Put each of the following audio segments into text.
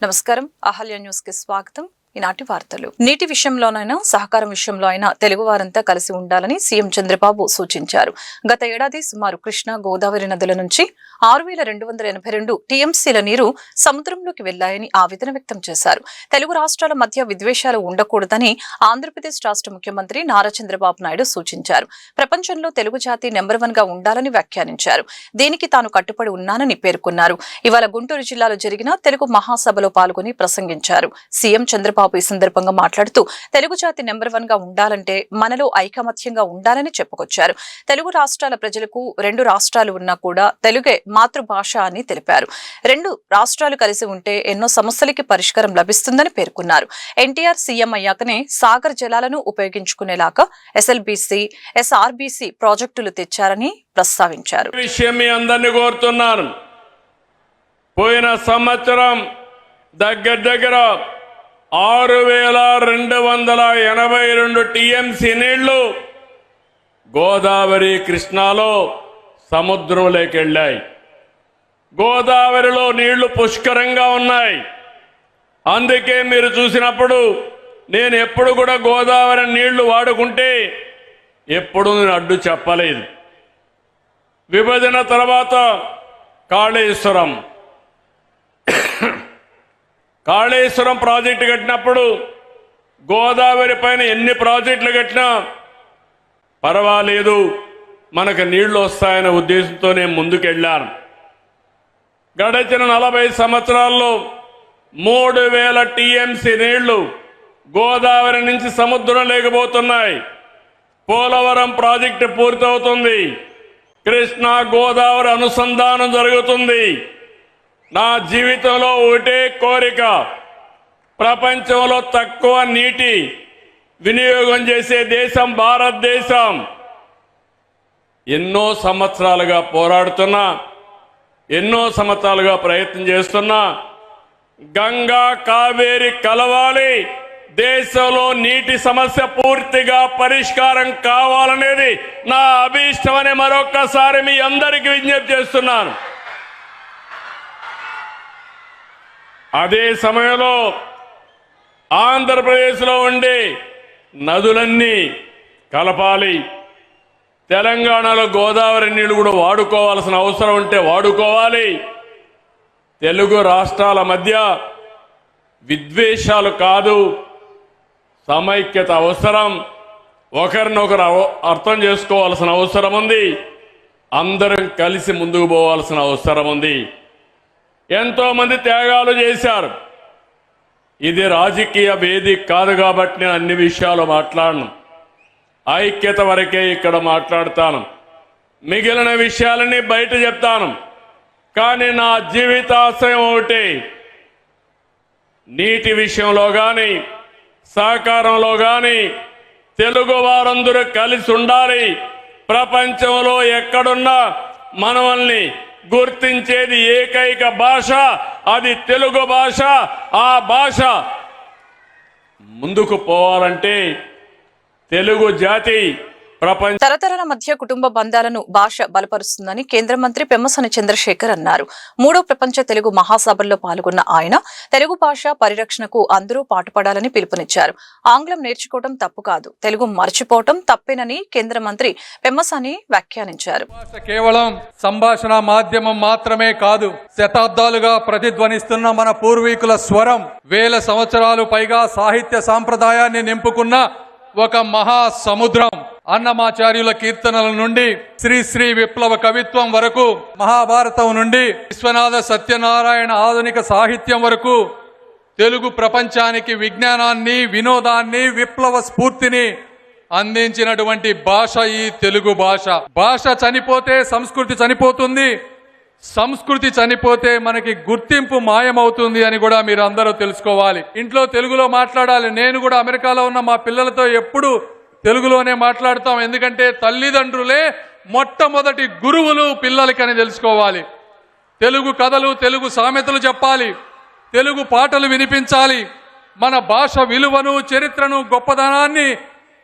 నమస్కారం. అహల్య న్యూస్ కి స్వాగతం. ఈనాటి వార్తలు. నీటి విషయంలోనైనా సహకారం విషయంలో అయినా తెలుగు వారంతా కలిసి ఉండాలని సీఎం చంద్రబాబు సూచించారు. గత ఏడాది సుమారు కృష్ణా గోదావరి నదుల నుంచి 6,282 టీఎంసీల నీరు సముద్రంలోకి వెళ్లాయని ఆవేదన వ్యక్తం చేశారు. తెలుగు రాష్ట్రాల మధ్య విద్వేషాలు ఉండకూడదని ఆంధ్రప్రదేశ్ రాష్ట్ర ముఖ్యమంత్రి నారా చంద్రబాబు నాయుడు సూచించారు. ప్రపంచంలో తెలుగు జాతి నెంబర్ 1 గా ఉండాలని వ్యాఖ్యానించారు. దీనికి తాను కట్టుబడి ఉన్నానని పేర్కొన్నారు. ఇవాళ గుంటూరు జిల్లాలో జరిగిన తెలుగు మహాసభలో పాల్గొని ప్రసంగించారు. సీఎం చంద్రబాబు ఈ సందర్భంగా మాట్లాడుతూ తెలుగు జాతి నెంబర్ 1 గా ఉండాలంటే మనలో ఐకమత్యంగా ఉండాలని చెప్పుకొచ్చారు. తెలుగు రాష్ట్రాల ప్రజలకు 2 రాష్ట్రాలు ఉన్నా కూడా తెలుగే మాతృభాష అని తెలిపారు. 2 రాష్ట్రాలు కలిసి ఉంటే ఎన్నో సమస్యలకి పరిష్కారం లభిస్తుందని పేర్కొన్నారు. ఎన్టీఆర్ సీఎం అయ్యాకనే సాగర్ జలాలను ఉపయోగించుకునేలాగా ఎస్ఎల్బీసీ, ఎస్ఆర్బీసీ ప్రాజెక్టులు తెచ్చారని ప్రస్తావించారు. పోయిన సంవత్సరం దగ్గర 6,282 టీఎంసీ నీళ్లు గోదావరి కృష్ణాలో సముద్రంలోకి వెళ్ళాయి. గోదావరిలో నీళ్లు పుష్కరంగా ఉన్నాయి. అందుకే మీరు చూసినప్పుడు నేను ఎప్పుడు కూడా గోదావరి నీళ్లు వాడుకుంటే ఎప్పుడు నేను అడ్డు చెప్పలేదు. విభజన తర్వాత కాళేశ్వరం ప్రాజెక్టు కట్టినప్పుడు గోదావరి పైన ఎన్ని ప్రాజెక్టులు కట్టినా పర్వాలేదు, మనకు నీళ్లు వస్తాయనే ఉద్దేశంతో నేను ముందుకెళ్ళాను. గడిచిన 40 సంవత్సరాల్లో 3,000 టీఎంసీ నీళ్లు గోదావరి నుంచి సముద్రం లేకపోతున్నాయి. పోలవరం ప్రాజెక్టు పూర్తవుతుంది. కృష్ణా గోదావరి అనుసంధానం జరుగుతుంది. నా జీవితంలో ఒకటే కోరిక, ప్రపంచంలో తక్కువ నీటి వినియోగం చేసే దేశం భారతదేశం. ఎన్నో సంవత్సరాలుగా పోరాడుతున్నా, ఎన్నో సంవత్సరాలుగా ప్రయత్నం చేస్తున్నా, గంగా కావేరి కలవాలి, దేశంలో నీటి సమస్య పూర్తిగా పరిష్కారం కావాలనేది నా అభీష్టమని మరొక్కసారి మీ అందరికీ విజ్ఞప్తి చేస్తున్నాను. అదే సమయంలో ఆంధ్రప్రదేశ్లో ఉండే నదులన్నీ కలపాలి. తెలంగాణలో గోదావరి నీళ్లు కూడా వాడుకోవాల్సిన అవసరం ఉంటే వాడుకోవాలి. తెలుగు రాష్ట్రాల మధ్య విద్వేషాలు కాదు, సమైక్యత అవసరం. ఒకరినొకరు అర్థం చేసుకోవాల్సిన అవసరం ఉంది. అందరం కలిసి ముందుకు పోవాల్సిన అవసరం ఉంది. ఎంతో మంది త్యాగాలు చేశారు. ఇది రాజకీయ వేదిక కాదు కాబట్టి నేను అన్ని విషయాలు మాట్లాడను. ఐక్యత వరకే ఇక్కడ మాట్లాడతాను. మిగిలిన విషయాలన్నీ బయట చెప్తాను. కానీ నా జీవితాశయం ఒకటి, నీటి విషయంలో కానీ సహకారంలో కానీ తెలుగు వారందరూ కలిసి ఉండాలి. ప్రపంచంలో ఎక్కడున్నా మనల్ని గుర్తించేది ఏకైక భాష, అది తెలుగు భాష. ఆ భాష ముందుకు పోవాలంటే తెలుగు జాతి తరతరాల మధ్య కుటుంబ బంధాలను భాష బలపరుస్తుందని కేంద్ర మంత్రి పెమ్మసాని చంద్రశేఖర్ అన్నారు. 3వ ప్రపంచ తెలుగు మహాసభల్లో పాల్గొన్న ఆయన తెలుగు భాష పరిరక్షణకు అందరూ పాటుపడాలని పిలుపునిచ్చారు. ఆంగ్లం నేర్చుకోవడం తప్పు కాదు, తెలుగు మర్చిపోవడం తప్పేనని కేంద్ర మంత్రి పెమ్మసాని వ్యాఖ్యానించారు. కేవలం సంభాషణ మాధ్యమం మాత్రమే కాదు, శతాబ్దాలుగా ప్రతిధ్వనిస్తున్న మన పూర్వీకుల స్వరం, 1000 సంవత్సరాలు పైగా సాహిత్య సాంప్రదాయాన్ని నింపుకున్న ఒక మహా సముద్రం. అన్నమాచార్యుల కీర్తనల నుండి శ్రీ విప్లవ కవిత్వం వరకు, మహాభారతం నుండి విశ్వనాథ సత్యనారాయణ ఆధునిక సాహిత్యం వరకు తెలుగు ప్రపంచానికి విజ్ఞానాన్ని, వినోదాన్ని, విప్లవ స్ఫూర్తిని అందించినటువంటి భాష ఈ తెలుగు భాష. భాష చనిపోతే సంస్కృతి చనిపోతుంది, సంస్కృతి చనిపోతే మనకి గుర్తింపు మాయమవుతుంది అని కూడా మీరు అందరూ తెలుసుకోవాలి. ఇంట్లో తెలుగులో మాట్లాడాలి. నేను కూడా అమెరికాలో ఉన్న మా పిల్లలతో ఎప్పుడు తెలుగులోనే మాట్లాడతాం. ఎందుకంటే తల్లిదండ్రులే మొట్టమొదటి గురువులు పిల్లలకని తెలుసుకోవాలి. తెలుగు కథలు, తెలుగు సామెతలు చెప్పాలి, తెలుగు పాటలు వినిపించాలి. మన భాష విలువను, చరిత్రను, గొప్పదనాన్ని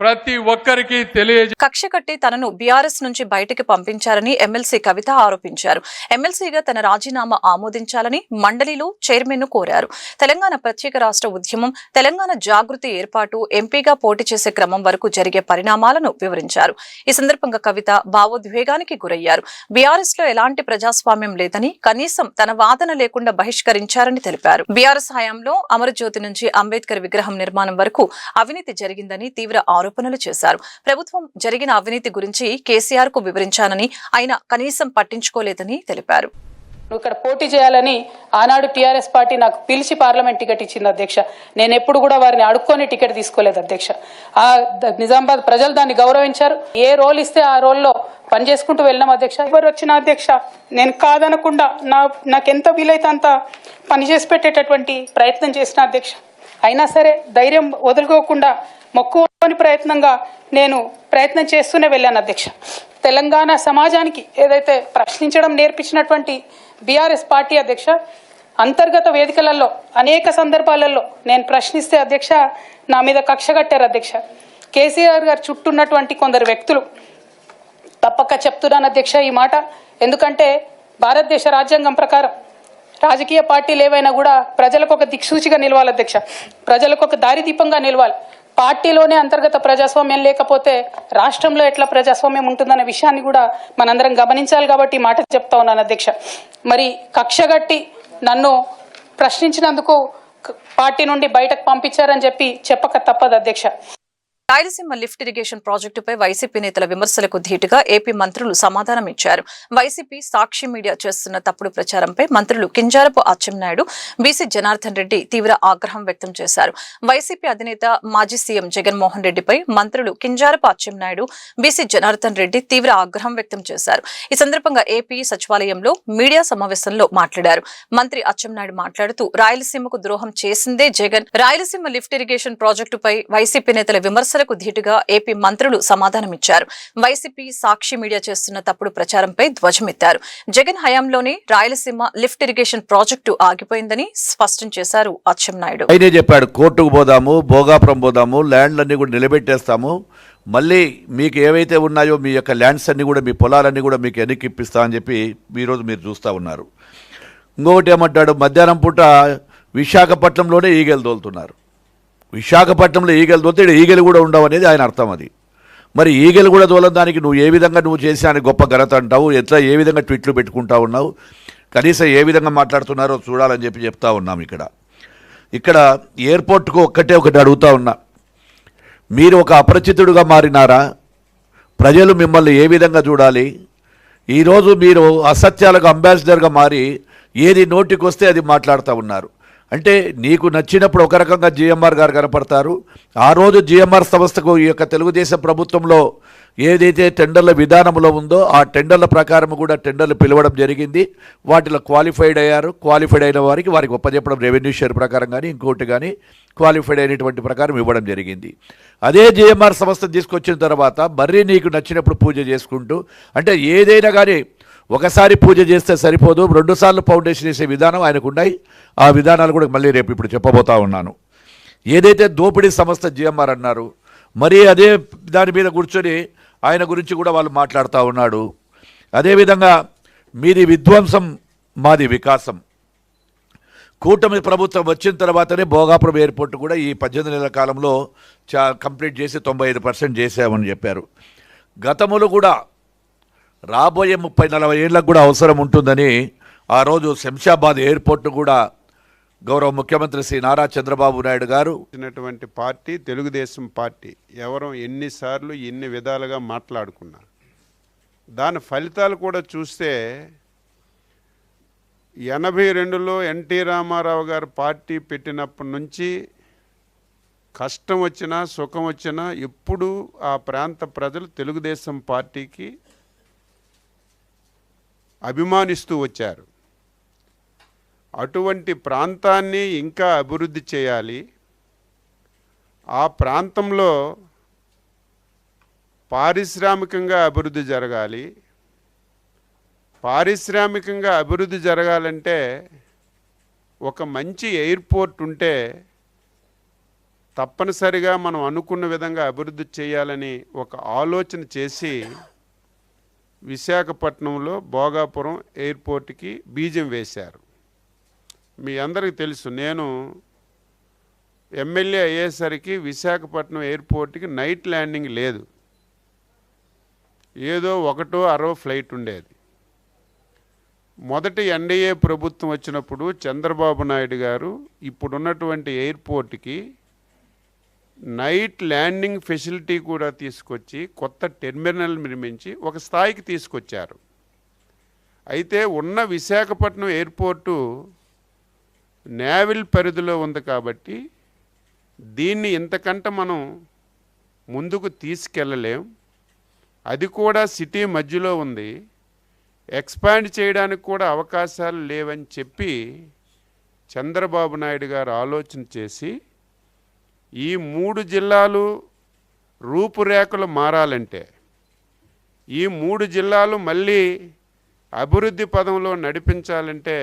ప్రతి ఒక్కరికి తెలియజే కక్ష కట్టి తనను బీఆర్ఎస్ నుంచి బయటికి పంపించారని ఎమ్మెల్సీ కవిత ఆరోపించారు. ఎమ్మెల్సీగా తన రాజీనామా ఆమోదించాలని మండలిలో చైర్మన్ ను కోరారు. తెలంగాణ ప్రత్యేక రాష్ట్ర ఉద్యమం, తెలంగాణ జాగృతి ఏర్పాటు, ఎంపీగా పోటీ చేసే క్రమం వరకు జరిగే పరిణామాలను వివరించారు. ఈ సందర్భంగా కవిత భావోద్వేగానికి గురయ్యారు. బీఆర్ఎస్ లో ఎలాంటి ప్రజాస్వామ్యం లేదని, కనీసం తన వాదన లేకుండా బహిష్కరించారని తెలిపారు. బీఆర్ఎస్ హయాంలో అమరజ్యోతి నుంచి అంబేద్కర్ విగ్రహం నిర్మాణం వరకు అవినీతి జరిగిందని తీవ్ర ఆరోపణలు చేశారు. ప్రభుత్వం జరిగిన అవినీతి గురించి కేసీఆర్ కు వివరించానని, ఆయన కనీసం పట్టించుకోలేదని తెలిపారు. ఇక్కడ పోటీ చేయాలని ఆనాడు టీఆర్ఎస్ పార్టీ నాకు పిలిచి పార్లమెంట్ టికెట్ ఇచ్చింది అధ్యక్ష. నేను ఎప్పుడు కూడా వారిని అడుక్కొని టికెట్ తీసుకోలేదు అధ్యక్ష. ఆ నిజామాబాద్ ప్రజలు దాన్ని గౌరవించారు. ఏ రోల్ ఇస్తే ఆ రోల్లో పనిచేసుకుంటూ వెళ్ళినాం అధ్యక్ష. ఎవరు వచ్చిన అధ్యక్ష నేను కాదనకుండా నాకెంత వీలైతే అంత పనిచేసి పెట్టేటటువంటి ప్రయత్నం చేసిన అధ్యక్ష. అయినా సరే ధైర్యం వదులుకోకుండా మొక్కువని ప్రయత్నంగా నేను ప్రయత్నం చేస్తూనే వెళ్ళాను అధ్యక్ష. తెలంగాణ సమాజానికి ఏదైతే ప్రశ్నించడం నేర్పించినటువంటి బీఆర్ఎస్ పార్టీ అధ్యక్ష, అంతర్గత వేదికలలో అనేక సందర్భాలలో నేను ప్రశ్నిస్తే అధ్యక్ష నా మీద కక్ష కట్టారు అధ్యక్ష. కేసీఆర్ గారు చుట్టూ ఉన్నటువంటి కొందరు వ్యక్తులు, తప్పక చెప్తున్నాను అధ్యక్ష ఈ మాట, ఎందుకంటే భారతదేశ రాజ్యాంగం ప్రకారం రాజకీయ పార్టీలు ఏవైనా కూడా ప్రజలకు ఒక దిక్సూచిగా నిలవాలి అధ్యక్ష, ప్రజలకు ఒక దారిదీపంగా నిలవాలి. పార్టీలోనే అంతర్గత ప్రజాస్వామ్యం లేకపోతే రాష్ట్రంలో ఎట్లా ప్రజాస్వామ్యం ఉంటుందనే విషయాన్ని కూడా మనందరం గమనించాలి. కాబట్టి ఈ మాట చెప్తా ఉన్నాను అధ్యక్ష. మరి కక్షగట్టి నన్ను ప్రశ్నించినందుకు పార్టీ నుండి బయటకు పంపించారని చెప్పక తప్పదు అధ్యక్ష. రాయలసీమ లిఫ్ట్ ఇరిగేషన్ ప్రాజెక్టుపై వైసీపీ నేతల విమర్శలకు ధీటుగా ఏపీ మంత్రులు సమాధానం ఇచ్చారు. వైసీపీ సాక్షి మీడియా చేస్తున్న తప్పుడు ప్రచారంపై మంత్రులు కింజారపు అచ్చెన్నాయుడు, బీసీ జనార్దన్ రెడ్డి తీవ్ర ఆగ్రహం వ్యక్తం చేశారు. వైసీపీ అధినేత మాజీ సీఎం జగన్మోహన్ రెడ్డిపై మంత్రులు కింజారపు అచ్చెన్నాయుడు, బీసీ జనార్దన్ రెడ్డి తీవ్ర ఆగ్రహం వ్యక్తం చేశారు. ఈ సందర్భంగా ఏపీ సచివాలయంలో మీడియా సమావేశంలో మాట్లాడారు. మంత్రి అచ్చెన్నాయుడు మాట్లాడుతూ రాయలసీమకు ద్రోహం చేసిందే జగన్. రాయలసీమ లిఫ్ట్ ఇరిగేషన్ ప్రాజెక్టుపై వైసీపీ నేతల విమర్శ ధీటుగా ఏపీ మంత్రులు సమాధానమిచ్చారు. వైసీపీ సాక్షి మీడియా చేస్తున్న తప్పుడు ప్రచారంపై ధ్వజమెత్తారు. జగన్ హయాంలోనే రాయలసీమ లిఫ్ట్ ఇరిగేషన్ ప్రాజెక్టు ఆగిపోయిందని స్పష్టం చేశారు అచ్చెన్నాయుడు. ఆయనే చెప్పాడు, కోర్టుకు పోదాము, భోగాపురం పోదాము, ల్యాండ్లన్నీ కూడా నిలబెట్టేస్తాము, మళ్ళీ మీకు ఏవైతే ఉన్నాయో మీ యొక్క ల్యాండ్స్ అన్ని కూడా, మీ పొలాలన్నీ కూడా మీకు వెనక్కి ఇప్పిస్తా అని చెప్పి ఈరోజు మీరు చూస్తూ ఉన్నారు. ఇంకొకటి ఏమంటాడు, మధ్యాహ్నం పూట విశాఖపట్నంలోనే ఈగలు తోలుతున్నారు. విశాఖపట్నంలో ఈగలు తోలితే ఈగలు కూడా ఉండవు అనేది ఆయన అర్థం. అది మరి ఈగలు కూడా తోలడానికి నువ్వు ఏ విధంగా నువ్వు చేసాని గొప్ప ఘనత అంటావు, ఎట్లా ఏ విధంగా ట్వీట్లు పెట్టుకుంటా ఉన్నావు, కనీసం ఏ విధంగా మాట్లాడుతున్నారో చూడాలని చెప్తా ఉన్నాం. ఇక్కడ ఎయిర్పోర్ట్కు ఒకటి అడుగుతా ఉన్నా, మీరు ఒక అపరిచితుడుగా మారినారా? ప్రజలు మిమ్మల్ని ఏ విధంగా చూడాలి? ఈరోజు మీరు అసత్యాలకు అంబాసిడర్గా మారి ఏది నోటికి వస్తే అది మాట్లాడుతూ ఉన్నారు. అంటే నీకు నచ్చినప్పుడు ఒక రకంగా జిఎంఆర్ గారు కనపడతారు. ఆ రోజు జిఎంఆర్ సంస్థకు ఈ యొక్క తెలుగుదేశం ప్రభుత్వంలో ఏదైతే టెండర్ల విధానంలో ఉందో ఆ టెండర్ల ప్రకారం కూడా టెండర్లు పిలవడం జరిగింది. వాటిలో క్వాలిఫైడ్ అయ్యారు. క్వాలిఫైడ్ అయిన వారికి ఒప్పజెప్పడం రెవెన్యూ షేర్ ప్రకారం కానీ ఇంకోటి కానీ క్వాలిఫైడ్ అయినటువంటి ప్రకారం ఇవ్వడం జరిగింది. అదే జిఎంఆర్ సంస్థ తీసుకొచ్చిన తర్వాత మరీ నీకు నచ్చినప్పుడు పూజ చేసుకుంటూ, అంటే ఏదైనా కానీ ఒకసారి పూజ చేస్తే సరిపోదు, 2 సార్లు ఫౌండేషన్ వేసే విధానం ఆయనకు ఉన్నాయి. ఆ విధానాలు కూడా మళ్ళీ రేపు ఇప్పుడు చెప్పబోతా ఉన్నాను. ఏదైతే దోపిడీ సంస్థ జిఎంఆర్ అన్నారు, మరి అదే దాని మీద కూర్చొని ఆయన గురించి కూడా వాళ్ళు మాట్లాడుతూ ఉన్నాడు. అదేవిధంగా మీది విధ్వంసం, మాది వికాసం. కూటమి ప్రభుత్వం వచ్చిన తర్వాతనే భోగాపురం ఎయిర్పోర్ట్ కూడా ఈ 18 నెలల కాలంలో కంప్లీట్ చేసి 95% చేసామని చెప్పారు. గతములు కూడా రాబోయే 30-40 ఏళ్ళకు కూడా అవసరం ఉంటుందని ఆ రోజు శంషాబాద్ ఎయిర్పోర్ట్ను కూడా గౌరవ ముఖ్యమంత్రి శ్రీ నారా చంద్రబాబు నాయుడు గారు పార్టీ తెలుగుదేశం పార్టీ ఎవరు ఎన్నిసార్లు ఎన్ని విధాలుగా మాట్లాడుకున్నా దాని ఫలితాలు కూడా చూస్తే 82లో ఎన్టీ రామారావు గారు పార్టీ పెట్టినప్పటి నుంచి కష్టం వచ్చినా సుఖం వచ్చినా ఎప్పుడు ఆ ప్రాంత ప్రజలు తెలుగుదేశం పార్టీకి అభిమానిస్తూ వచ్చారు. అటువంటి ప్రాంతాన్ని ఇంకా అభివృద్ధి చేయాలి. ఆ ప్రాంతంలో పారిశ్రామికంగా అభివృద్ధి జరగాలి. పారిశ్రామికంగా అభివృద్ధి జరగాలంటే ఒక మంచి ఎయిర్పోర్ట్ ఉంటే తప్పనిసరిగా మనం అనుకున్న విధంగా అభివృద్ధి చేయాలని ఒక ఆలోచన చేసి విశాఖపట్నంలో భోగాపురం ఎయిర్పోర్ట్కి బీజం వేశారు. మీ అందరికీ తెలుసు, నేను ఎమ్మెల్యే అయ్యేసరికి విశాఖపట్నం ఎయిర్పోర్ట్కి నైట్ ల్యాండింగ్ లేదు. ఏదో 1-6 ఫ్లైట్ ఉండేది. మొదటి ఎన్డీఏ ప్రభుత్వం వచ్చినప్పుడు చంద్రబాబు నాయుడు గారు ఇప్పుడున్నటువంటి ఎయిర్పోర్ట్కి నైట్ ల్యాండింగ్ ఫెసిలిటీ కూడా తీసుకొచ్చి కొత్త టెర్మినల్ నిర్మించి ఒక స్థాయికి తీసుకొచ్చారు. అయితే ఉన్న విశాఖపట్నం ఎయిర్పోర్టు నేవల్ పరిధిలో ఉంది కాబట్టి దీన్ని ఇంతకంటే మనం ముందుకు తీసుకెళ్ళలేం. అది కూడా సిటీ మధ్యలో ఉంది, ఎక్స్పాండ్ చేయడానికి కూడా అవకాశాలు లేవని చెప్పి చంద్రబాబు నాయుడు గారు ఆలోచన చేసి ఈ 3 జిల్లాలు రూపురేఖలు మారాలంటే, ఈ 3 జిల్లాలు మళ్ళీ అభివృద్ధి పదంలో నడిపించాలంటే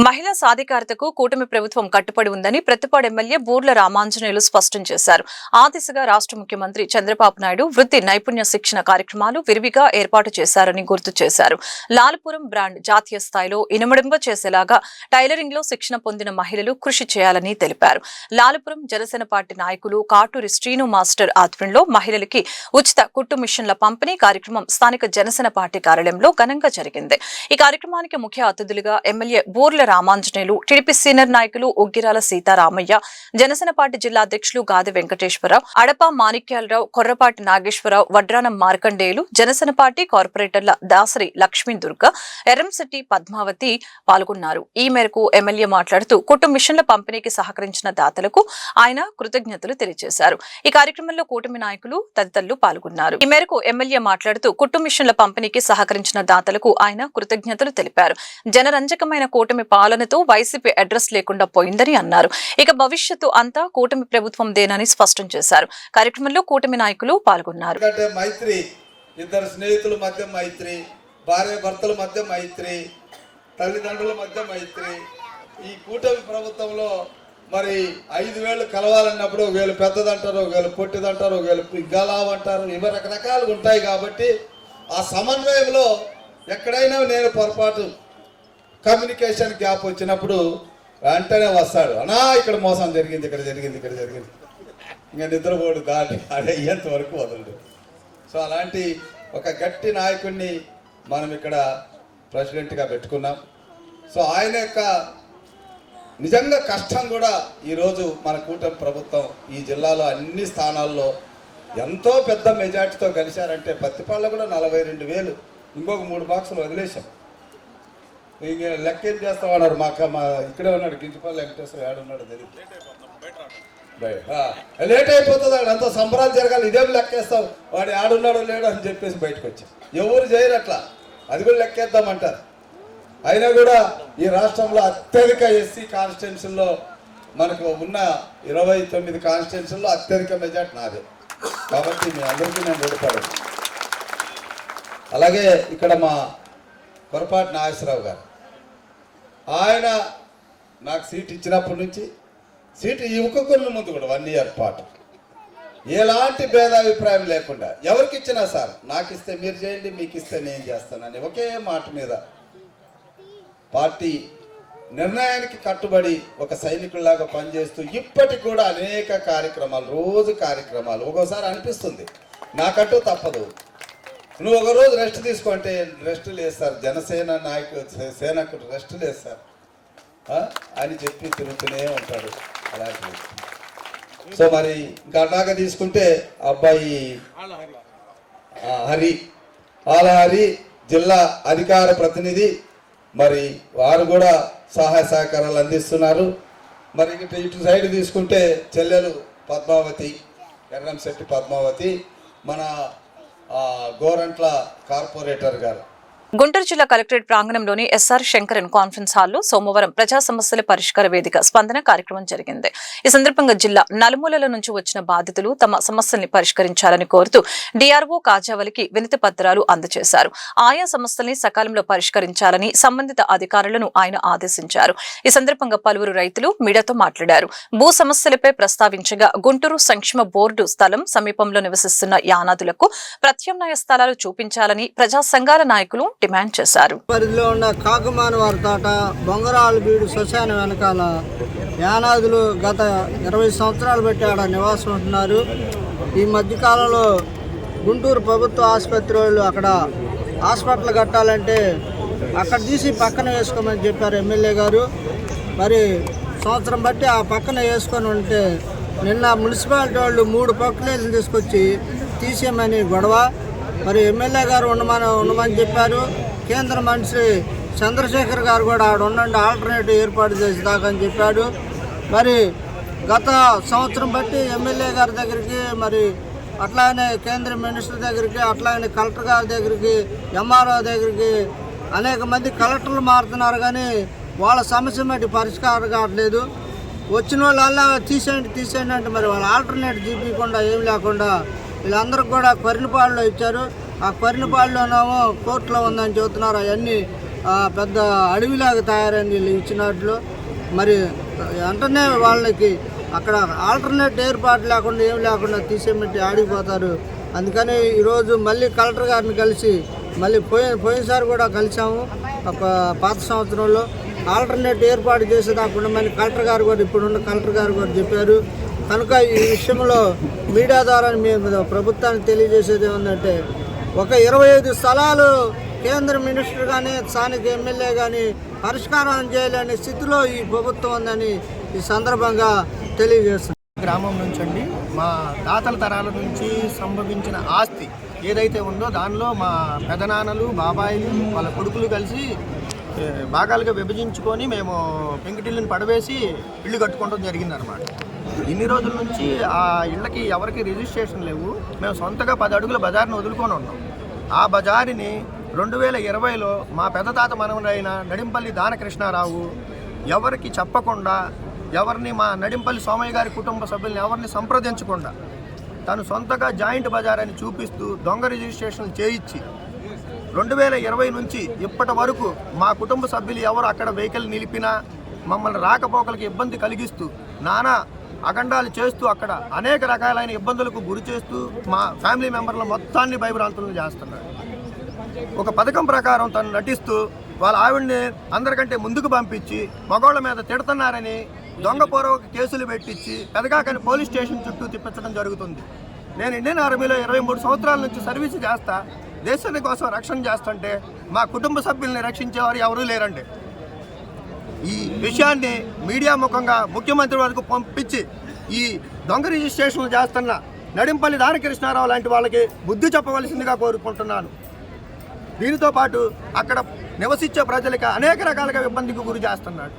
మహిళా సాధికారతకు కూటమి ప్రభుత్వం కట్టుబడి ఉందని ప్రతిపాడు ఎమ్మెల్యే బూర్ల రామాంజనేయులు స్పష్టం చేశారు. ఆ దిశగా రాష్ట్ర ముఖ్యమంత్రి చంద్రబాబు నాయుడు వృత్తి నైపుణ్య శిక్షణ కార్యక్రమాలు విరివిగా ఏర్పాటు చేశారని గుర్తు చేశారు. లాల్పురం బ్రాండ్ జాతీయ స్థాయిలో ఇనుమడింప చేసేలాగా టైలరింగ్ లో శిక్షణ పొందిన మహిళలు కృషి చేయాలని తెలిపారు. లాల్పురం జనసేన పార్టీ నాయకులు కాటూరి శ్రీను మాస్టర్ ఆధ్వర్యంలో మహిళలకి ఉచిత కుట్టు మిషన్ల పంపిణీ కార్యక్రమం స్థానిక జనసేన పార్టీ కార్యాలయంలో ఘనంగా జరిగింది. ఈ కార్యక్రమానికి ముఖ్య అతిథులుగా MLA Burla Ramanjaneyulu, TDP senior నాయకులు ఉగ్గిరాల సీతారామయ్య, జనసేన పార్టీ జిల్లా అధ్యక్షులు గాది వెంకటేశ్వరరావు, అడప మాణిక్యాలరావు, కొర్రపాటి నాగేశ్వరరావు, వడ్రానం మార్కండేయులు, జనసేన పార్టీ కార్పొరేటర్ల దాసరి లక్ష్మీ దుర్గ, ఎర్రంశెట్టి పద్మావతి పాల్గొన్నారు. ఈ మేరకు ఎమ్మెల్యే మాట్లాడుతూ కుటుంబ మిషన్ల పంపిణీకి సహకరించిన దాతలకు ఆయన కృతజ్ఞతలు తెలియజేశారు. ఈ కార్యక్రమంలో కూటమి నాయకులు తదితరులు పాల్గొన్నారు. ఈ మేరకు ఎమ్మెల్యే మాట్లాడుతూ కుటుంబ మిషన్ల పంపిణీకి సహకరించిన దాతలకు ఆయన కృతజ్ఞతలు తెలిపారు. జనరంజకమైన కూటమి పాలనతో వైసీపీ అడ్రస్ లేకుండా పోయిందని అన్నారు. ఇక భవిష్యత్తు అంతా కూటమి ప్రభుత్వందేనని స్పష్టం చేశారు. కార్యక్రమంలో కూటమి నాయకులు పాల్గొన్నారు. మైత్రి, ఇద్దరు స్నేహితుల మధ్య మైత్రి, భార్య భర్తల మధ్య మైత్రి, తల్లిదండ్రుల మధ్య మైత్రి. ఈ కూటమి ప్రభుత్వంలో మరి 5 వేలు కలవాలన్నప్పుడు 1 వేలు పెద్దదంటారు, 1 వేలు పొట్టిదంటారు, 1 వేలు గలావ్ అంటారు. ఇవి రకరకాలుగా ఉంటాయి. కాబట్టి ఆ సమన్వయంలో ఎక్కడైనా నేను పొరపాటు కమ్యూనికేషన్ గ్యాప్ వచ్చినప్పుడు వెంటనే వస్తాడు, అన్నా ఇక్కడ మోసం జరిగింది, ఇక్కడ జరిగింది, ఇక్కడ జరిగింది, ఇంకా నిద్రపోడు దాటి అయ్యేంత వరకు వదలడు. సో అలాంటి ఒక గట్టి నాయకుడిని మనం ఇక్కడ ప్రెసిడెంట్గా పెట్టుకున్నాం. సో ఆయన యొక్క నిజంగా కష్టం కూడా ఈరోజు మన కూటమి ప్రభుత్వం ఈ జిల్లాలో అన్ని స్థానాల్లో ఎంతో పెద్ద మెజార్టీతో గెలిచారంటే పత్తిపాళ్ళ కూడా 42,000, ఇంకొక 3 బాక్సులు వదిలేశాం. ఇంక లెక్క ఏం చేస్తామన్నారు, మా ఇక్కడే ఉన్నాడు గింజపల్లి వెంకటేశ్వర, ఏడున్నాడు తెలియదు, లేట్ అయిపోతుంది, అక్కడ అంతా సంబరాలు జరగాలి, ఇదేం లెక్కేస్తావు, వాడు ఆడున్నాడో లేడు అని చెప్పేసి బయటకు వచ్చాం. ఎవరు చేయరు అట్లా, అది కూడా లెక్కేద్దామంటారు. అయినా కూడా ఈ రాష్ట్రంలో అత్యధిక ఎస్సీ కాన్స్టిట్యున్సీల్లో మనకు ఉన్న 29 కాన్స్టిట్యున్సీల్లో అత్యధిక మెజార్టీ నాదే. కాబట్టి మీ అందరికీ నేను ఓడిపడను. అలాగే ఇక్కడ మా కొరపాటి నాగేశ్వరరావు గారు, ఆయన నాకు సీట్ ఇచ్చినప్పటి నుంచి సీటు ఇవ్వకున్న ముందు కూడా 1 ఇయర్ పాటు ఎలాంటి భేదాభిప్రాయం లేకుండా ఎవరికి ఇచ్చినా సార్ నాకు ఇస్తే మీరు చేయండి, మీకు ఇస్తే నేను చేస్తానని ఒకే మాట మీద పార్టీ నిర్ణయానికి కట్టుబడి ఒక సైనికుల్లాగా పనిచేస్తూ ఇప్పటికి కూడా అనేక కార్యక్రమాలు, రోజు కార్యక్రమాలు. ఒక్కోసారి అనిపిస్తుంది నాకంటూ తప్పదు, నువ్వు ఒక రోజు రెస్ట్ తీసుకుంటే రెస్ట్ లేదు సార్, జనసేన నాయకుడు సేనకుడు రెస్ట్ లేదు సార్ అని చెప్పి తిరుగుతూనే ఉంటాడు. అలాంటి సో మరి ఇంకా అలాగా తీసుకుంటే అబ్బాయి హరి, ఆలహరి జిల్లా అధికార ప్రతినిధి, మరి వారు కూడా సహాయ సహకారాలు అందిస్తున్నారు. మరి ఇటు సైడ్ తీసుకుంటే చెల్లెలు పద్మావతి, ఎర్రంశెట్టి పద్మావతి, మన గోరంట్ల కార్పొరేటర్ గారు గుంటూరు జిల్లా కలెక్టరేట్ ప్రాంగణంలోని ఎస్ఆర్ శంకరన్ కాన్ఫరెన్స్ హాల్లో సోమవారం ప్రజా సమస్యల పరిష్కార వేదిక స్పందన కార్యక్రమం జరిగింది. ఈ సందర్భంగా జిల్లా నలుమూలల నుంచి వచ్చిన బాధితులు తమ సమస్యల్ని పరిష్కరించాలని కోరుతూ డిఆర్ఓ కాజావలికి వినతి పత్రాలు అందజేశారు. ఆయా సమస్యల్ని సకాలంలో పరిష్కరించాలని సంబంధిత అధికారులను ఆయన ఆదేశించారు. ఈ సందర్భంగా పలువురు రైతులు మీడియాతో మాట్లాడారు. భూ సమస్యలపై ప్రస్తావించగా గుంటూరు సంక్షేమ బోర్డు స్థలం సమీపంలో నివసిస్తున్న యానాదులకు ప్రత్యామ్నాయ స్థలాలు చూపించాలని ప్రజా సంఘాల నాయకులు డిమాండ్ చేశారు. పరిధిలో ఉన్న కాకుమానవారి తోట, బొంగరాలు బీడు శ్మశాన వెనకాల యానాదులు గత 20 సంవత్సరాలు బట్టి ఆడ నివాసం ఉంటున్నారు. ఈ మధ్యకాలంలో గుంటూరు ప్రభుత్వ ఆసుపత్రి వాళ్ళు అక్కడ హాస్పిటల్ కట్టాలంటే అక్కడ తీసి పక్కన వేసుకోమని చెప్పారు ఎమ్మెల్యే గారు. మరి సంవత్సరం బట్టి ఆ పక్కన వేసుకొని ఉంటే నిన్న మున్సిపాలిటీ వాళ్ళు 3 పక్కలేసి తీసుకొచ్చి తీసేయమని గొడవ. మరి ఎమ్మెల్యే గారు ఉండమని చెప్పారు. కేంద్ర మంత్రి చంద్రశేఖర్ గారు కూడా ఆడ ఉండండి, ఆల్టర్నేటివ్ ఏర్పాటు చేసేదాకని చెప్పాడు. మరి గత సంవత్సరం బట్టి ఎమ్మెల్యే గారి దగ్గరికి, మరి అట్లానే కేంద్ర మినిస్టర్ దగ్గరికి, అట్లానే కలెక్టర్ గారి దగ్గరికి, ఎంఆర్ఓ దగ్గరికి అనేక మంది కలెక్టర్లు మారుతున్నారు, కానీ వాళ్ళ సమస్య మట్టి పరిష్కారం కావట్లేదు. వచ్చిన వాళ్ళ తీసేయండి అంటే మరి వాళ్ళ ఆల్టర్నేట్ చూపించకుండా ఏం లేకుండా వీళ్ళందరికీ కూడా కొరినపాడులో ఇచ్చారు. ఆ కొరినపాడులోనేమో కోర్టులో ఉందని చెబుతున్నారు. అవన్నీ పెద్ద అడవిలాగా తయారైంది వీళ్ళు ఇచ్చినట్లు. మరి వెంటనే వాళ్ళకి అక్కడ ఆల్టర్నేట్ ఏర్పాటు లేకుండా ఏం లేకుండా తీసేయమంటే ఆడిపోతారు. అందుకని ఈరోజు మళ్ళీ కలెక్టర్ గారిని కలిసి, మళ్ళీ పోయినసారి కూడా కలిసాము పాత సంవత్సరంలో, ఆల్టర్నేట్ ఏర్పాటు చేసేదాకుండా మళ్ళీ కలెక్టర్ గారు కూడా, ఇప్పుడున్న కలెక్టర్ గారు కూడా చెప్పారు. కనుక ఈ విషయంలో మీడియా ద్వారా మేము ప్రభుత్వానికి తెలియజేసేది ఏమందంటే, ఒక 25 స్థలాలు కేంద్ర మినిస్టర్ కానీ స్థానిక ఎమ్మెల్యే కానీ పరిష్కారం చేయలేని స్థితిలో ఈ ప్రభుత్వం ఉందని ఈ సందర్భంగా తెలియజేస్తుంది. గ్రామం నుంచి అండి, మా తాతల తరాల నుంచి సంభవించిన ఆస్తి ఏదైతే ఉందో దానిలో మా పెదనాన్నలు, బాబాయిలు, వాళ్ళ కొడుకులు కలిసి భాగాలుగా విభజించుకొని మేము పెంకుటిల్లుని పడవేసి ఇల్లు కట్టుకోవడం జరిగిందనమాట. ఇన్ని రోజుల నుంచి ఆ ఇళ్ళకి ఎవరికి రిజిస్ట్రేషన్ లేవు. మేము సొంతగా 10 అడుగుల బజార్ని వదులుకొని ఉన్నాం. ఆ బజారుని 2020లో మా పెద్ద తాత మనవరైన నడింపల్లి దానకృష్ణారావు ఎవరికి చెప్పకుండా, ఎవరిని మా నడింపల్లి సోమయ్య గారి కుటుంబ సభ్యుల్ని ఎవరిని సంప్రదించకుండా తను సొంతగా జాయింట్ బజార్ అని చూపిస్తూ దొంగ రిజిస్ట్రేషన్లు చేయించి 2020 నుంచి ఇప్పటి వరకు మా కుటుంబ సభ్యులు ఎవరు అక్కడ వెహికల్ నిలిపినా మమ్మల్ని రాకపోకలకు ఇబ్బంది కలిగిస్తూ నానా అఖండాలు చేస్తూ అక్కడ అనేక రకాలైన ఇబ్బందులకు గురి చేస్తూ మా ఫ్యామిలీ మెంబర్ల మొత్తాన్ని భయభ్రాంతులను చేస్తున్నారు. ఒక పథకం ప్రకారం తను నటిస్తూ వాళ్ళ ఆవిడ్ని అందరికంటే ముందుకు పంపించి మగవాళ్ళ మీద తిడుతున్నారని దొంగపూర్వక కేసులు పెట్టించి పెదగాకని పోలీస్ స్టేషన్ చుట్టూ తిప్పించడం జరుగుతుంది. నేను ఇండియన్ ఆర్మీలో 23 సంవత్సరాల నుంచి సర్వీస్ చేస్తా, దేశాని కోసం రక్షణ చేస్తుంటే మా కుటుంబ సభ్యుల్ని రక్షించేవారు ఎవరూ లేరండి. ఈ విషయాన్ని మీడియా ముఖంగా ముఖ్యమంత్రి వరకు పంపించి ఈ దొంగ రిజిస్ట్రేషన్లు చేస్తున్న నడింపల్లి దానకృష్ణారావు లాంటి వాళ్ళకి బుద్ధి చెప్పవలసిందిగా కోరుకుంటున్నాను. దీనితో పాటు అక్కడ నివసించే ప్రజలకి అనేక రకాలుగా ఇబ్బందికి గురి చేస్తున్నాడు.